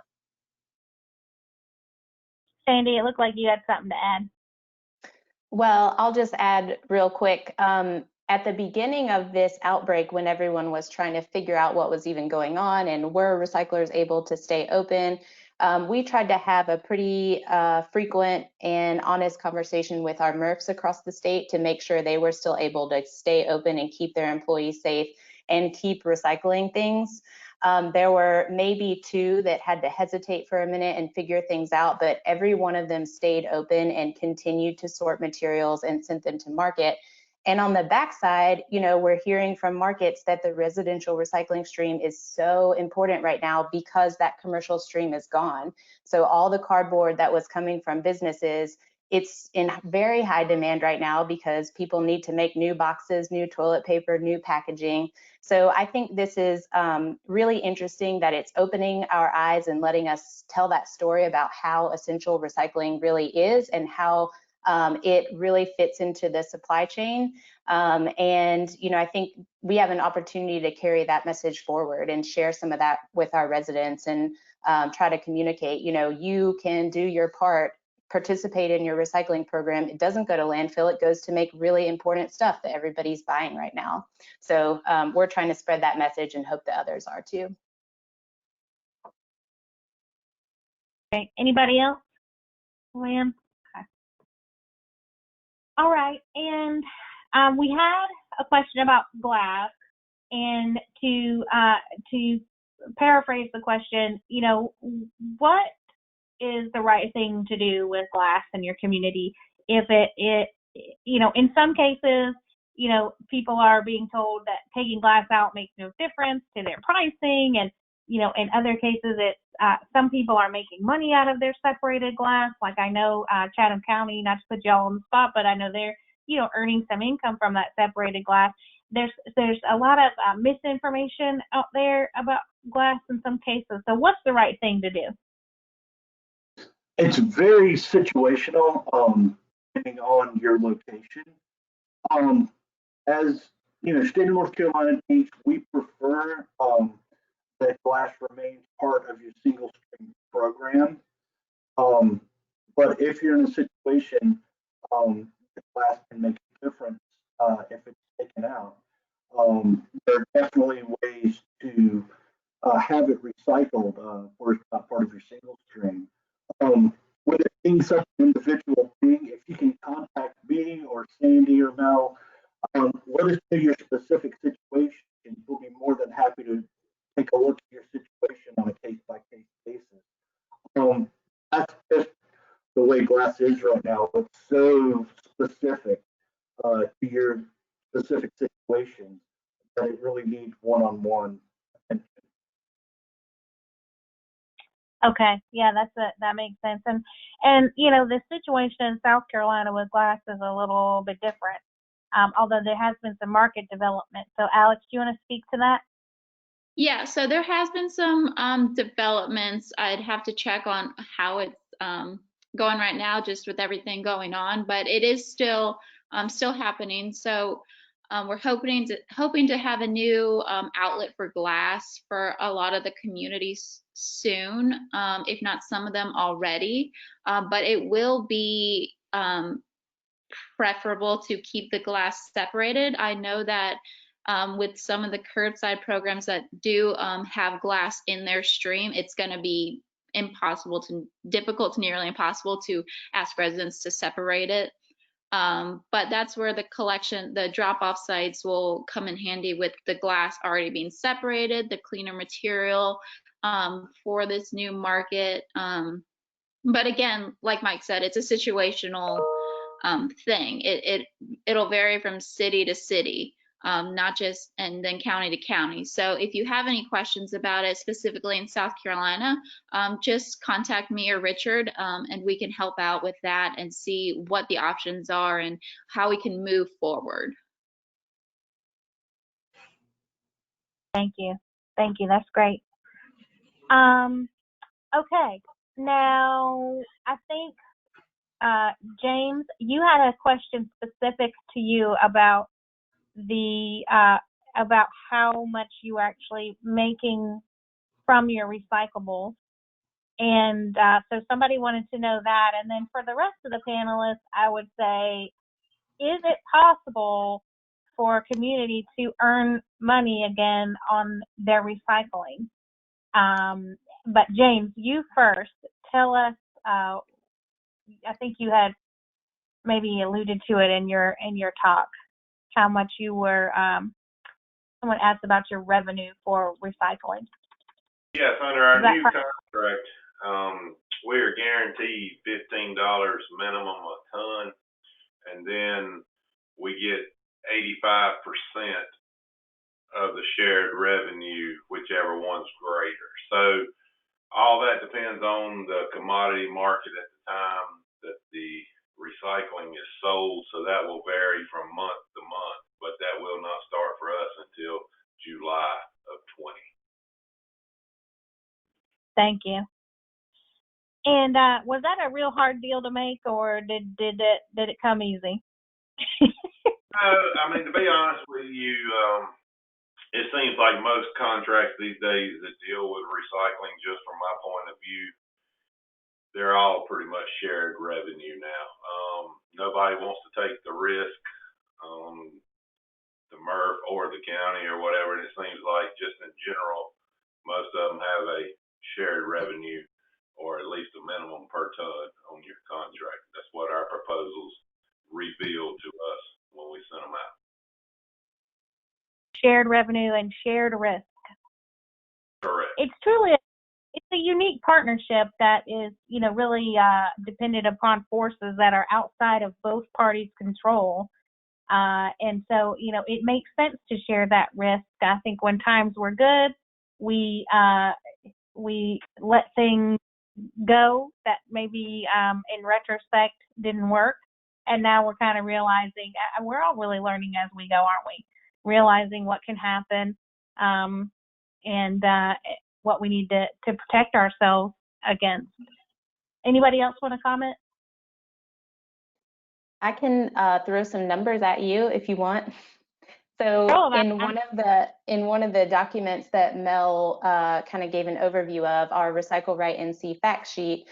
Sandy, it looked like you had something to add.
Well, I'll just add real quick. At the beginning of this outbreak, when everyone was trying to figure out what was even going on and were recyclers able to stay open, we tried to have a pretty frequent and honest conversation with our MRFs across the state to make sure they were still able to stay open and keep their employees safe and keep recycling things. There were maybe 2 that had to hesitate for a minute and figure things out, but every one of them stayed open and continued to sort materials and sent them to market. And on the backside, we're hearing from markets that the residential recycling stream is so important right now because that commercial stream is gone. So all the cardboard that was coming from businesses, it's in very high demand right now because people need to make new boxes, new toilet paper, new packaging. So I think this is really interesting that it's opening our eyes and letting us tell that story about how essential recycling really is and how it really fits into the supply chain. And, I think we have an opportunity to carry that message forward and share some of that with our residents and try to communicate, you can do your part, participate in your recycling program. It doesn't go to landfill, it goes to make really important stuff that everybody's buying right now. So we're trying to spread that message and hope that others are too.
Okay, anybody else? Lynn? Okay. All right, and we had a question about glass, and to paraphrase the question, you know, what is the right thing to do with glass in your community? If it, you know, in some cases, you know, people are being told that taking glass out makes no difference to their pricing, and you know, in other cases, it's some people are making money out of their separated glass. Like I know Chatham County, not to put y'all on the spot, but I know they're, you know, earning some income from that separated glass. There's a lot of misinformation out there about glass in some cases. So what's the right thing to do?
It's very situational, depending on your location. As you know, state of North Carolina Beach, we prefer that glass remains part of your single stream program. But if you're in a situation, the glass can make a difference if it's taken out. There are definitely ways to have it recycled where it's not part of your single stream. With it being such an individual thing, if you can contact me or Sandy or Mel, let us know your specific situation. We'll be more than happy to take a look at your situation on a case-by-case basis. That's just the way glass is right now. It's so specific to your specific situation that it really needs one-on-one attention.
Okay, yeah, that makes sense. And you know, the situation in South Carolina with glass is a little bit different. Although there has been some market development. So Alex, do you want to speak to that?
Yeah, so there has been some developments. I'd have to check on how it's going right now, just with everything going on, but it is still happening. So we're hoping to have a new outlet for glass for a lot of the communities soon, if not some of them already. But it will be preferable to keep the glass separated. I know that with some of the curbside programs that do have glass in their stream, it's going to be difficult to nearly impossible to ask residents to separate it. But that's where the drop-off sites will come in handy, with the glass already being separated, the cleaner material for this new market. But again, like Mike said, it's a situational thing. It'll vary from city to city, not just, and then county to county. So if you have any questions about it, specifically in South Carolina, just contact me or Richard, and we can help out with that and see what the options are and how we can move forward.
Thank you. That's great. Okay, now I think James, you had a question specific to you about about how much you are actually making from your recyclables, and so somebody wanted to know that. And then for the rest of the panelists, I would say, is it possible for a community to earn money again on their recycling? But James, you first. Tell us. I think you had maybe alluded to it in your talk, how much you were. Someone asked about your revenue for recycling.
Yes, under our new contract, we are guaranteed $15 minimum a ton, and then we get 85% of the shared revenue, whichever one's greater. So all that depends on the commodity market at the time that the recycling is sold. So that will vary from month to month, but that will not start for us until July of 20.
Thank you. And was that a real hard deal to make, or did it come easy?
I mean, to be honest with you, it seems like most contracts these days that deal with recycling, just from my point of view, they're all pretty much shared revenue now. Nobody wants to take the risk, the MRF or the county or whatever. And it seems like just in general, most of them have a shared revenue, or at least a minimum per ton on your contract. That's what our proposals revealed to us when we sent them out.
Shared revenue and shared risk.
Correct.
it's truly it's a unique partnership that is, really dependent upon forces that are outside of both parties' control. And so, it makes sense to share that risk. I think when times were good, we let things go that maybe in retrospect didn't work. And now we're kind of realizing, we're all really learning as we go, aren't we? Realizing what can happen and what we need to protect ourselves against. Anybody else want to comment?
I can throw some numbers at you if you want. So in one of the documents that Mel kind of gave an overview of, our Recycle Right NC fact sheet,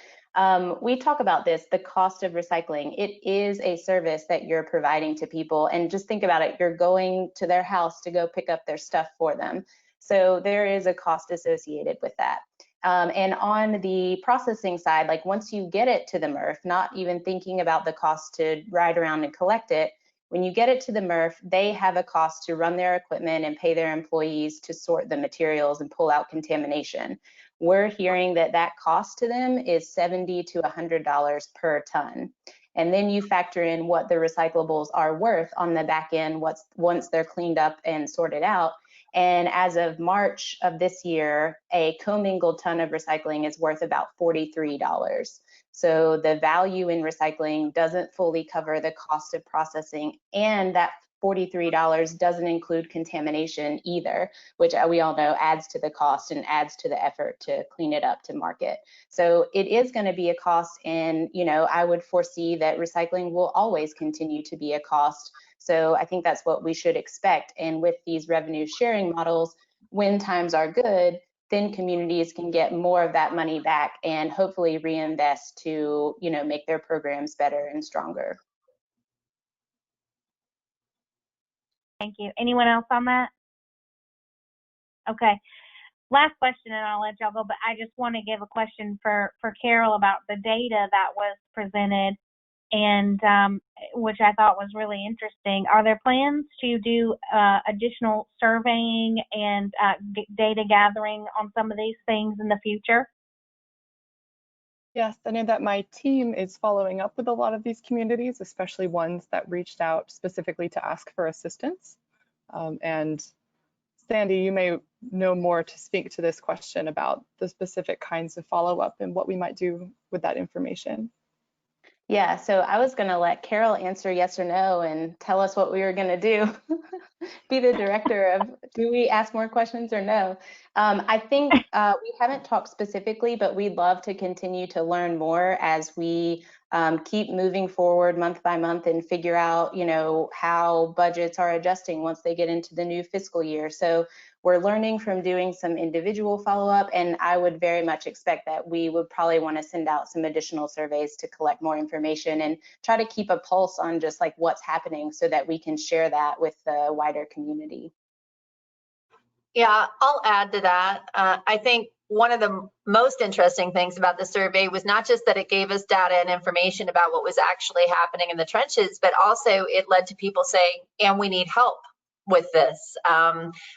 we talk about this, the cost of recycling. It is a service that you're providing to people, and just think about it, you're going to their house to go pick up their stuff for them. So there is a cost associated with that. And on the processing side, like once you get it to the MRF, not even thinking about the cost to ride around and collect it, when you get it to the MRF, they have a cost to run their equipment and pay their employees to sort the materials and pull out contamination. We're hearing that that cost to them is $70 to $100 per ton. And then you factor in what the recyclables are worth on the back end once they're cleaned up and sorted out. And as of March of this year, a commingled ton of recycling is worth about $43. So the value in recycling doesn't fully cover the cost of processing, and that $43 doesn't include contamination either, which we all know adds to the cost and adds to the effort to clean it up to market. So it is going to be a cost, and I would foresee that recycling will always continue to be a cost. So I think that's what we should expect. And with these revenue sharing models, when times are good, then communities can get more of that money back and hopefully reinvest to, make their programs better and stronger.
Thank you. Anyone else on that? Okay. Last question, and I'll let y'all go, but I just want to give a question for Carol about the data that was presented, and which I thought was really interesting. Are there plans to do additional surveying and data gathering on some of these things in the future?
Yes, I know that my team is following up with a lot of these communities, especially ones that reached out specifically to ask for assistance. And Sandy, you may know more to speak to this question about the specific kinds of follow-up and what we might do with that information.
Yeah, so I was going to let Carol answer yes or no and tell us what we were going to do. Be the director of, do we ask more questions or no? I think we haven't talked specifically, but we'd love to continue to learn more as we keep moving forward month by month and figure out, how budgets are adjusting once they get into the new fiscal year. So we're learning from doing some individual follow-up, and I would very much expect that we would probably want to send out some additional surveys to collect more information and try to keep a pulse on just like what's happening so that we can share that with the wider community.
Yeah, I'll add to that. I think one of the most interesting things about the survey was not just that it gave us data and information about what was actually happening in the trenches, but also it led to people saying, and we need help with this,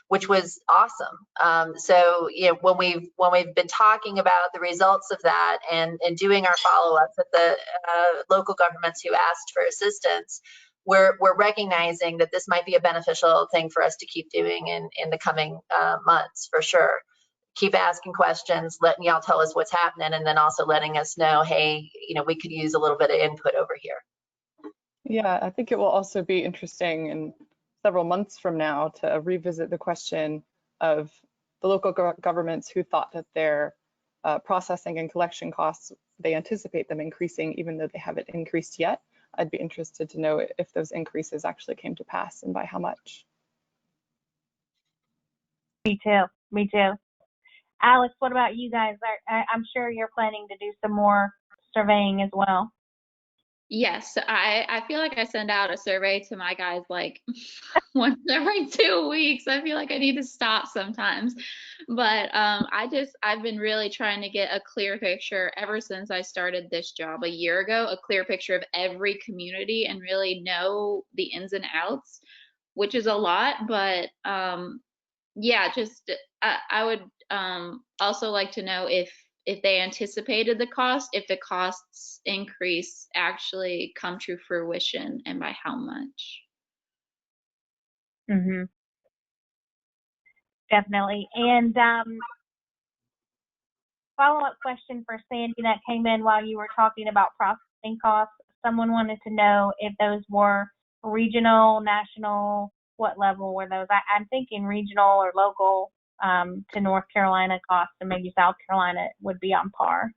which was awesome. So when we've been talking about the results of that and doing our follow-ups with the local governments who asked for assistance, we're recognizing that this might be a beneficial thing for us to keep doing in the coming months, for sure. Keep asking questions, letting y'all tell us what's happening, and then also letting us know, hey, we could use a little bit of input over here.
Yeah, I think it will also be interesting in several months from now to revisit the question of the local governments who thought that their processing and collection costs, they anticipate them increasing even though they haven't increased yet. I'd be interested to know if those increases actually came to pass and by how much.
Me too. Alex, what about you guys? I'm sure you're planning to do some more surveying as well.
Yes, I feel like I send out a survey to my guys like once every 2 weeks. I feel like I need to stop sometimes. But I've been really trying to get a clear picture ever since I started this job a year ago, a clear picture of every community and really know the ins and outs, which is a lot. But yeah, just I also like to know if they anticipated the cost, if the costs increase actually come to fruition, and by how much.
Mm-hmm. Definitely. And follow-up question for Sandy that came in while you were talking about processing costs. Someone wanted to know if those were regional, national, what level were those? I'm thinking regional or local to North Carolina costs, and maybe South Carolina would be on par.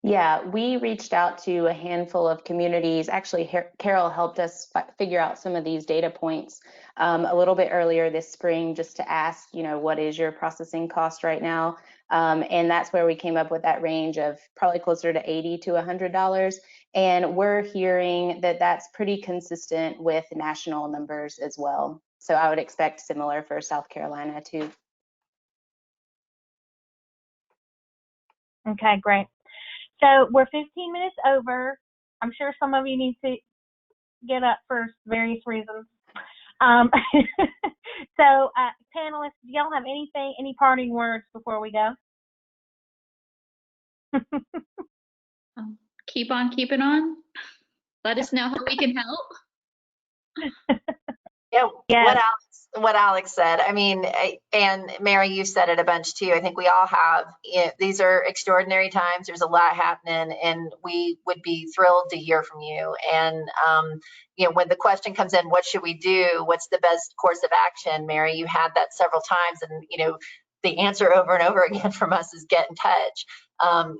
Yeah, we reached out to a handful of communities. Actually, Carol helped us figure out some of these data points a little bit earlier this spring, just to ask, what is your processing cost right now? And that's where we came up with that range of probably closer to $80 to $100. And we're hearing that that's pretty consistent with national numbers as well. So I would expect similar for South Carolina too.
Okay, great. So we're 15 minutes over. I'm sure some of you need to get up for various reasons. So panelists, do y'all have any parting words before we go?
Keep on keeping on. Let us know how we can help.
Yeah,
Yes.
what Alex said. I mean, and Mary, you said it a bunch too. I think we all have, these are extraordinary times. There's a lot happening, and we would be thrilled to hear from you. And, when the question comes in, what should we do? What's the best course of action? Mary, you had that several times, and, the answer over and over again from us is get in touch.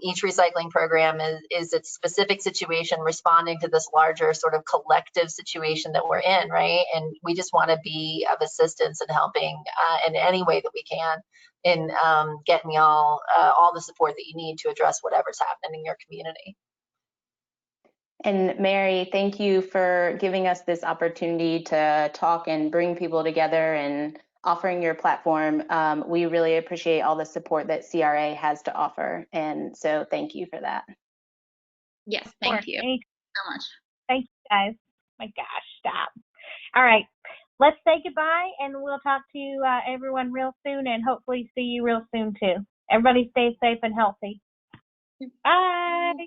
Each recycling program is its specific situation responding to this larger sort of collective situation that we're in, right? And we just want to be of assistance in helping in any way that we can in getting y'all all the support that you need to address whatever's happening in your community.
And Mary, thank you for giving us this opportunity to talk and bring people together and offering your platform. We really appreciate all the support that CRA has to offer. And so thank you for that.
Yes, thank you so much.
Thank you, guys. My gosh, stop. All right, let's say goodbye, and we'll talk to everyone real soon, and hopefully see you real soon too. Everybody stay safe and healthy. Bye.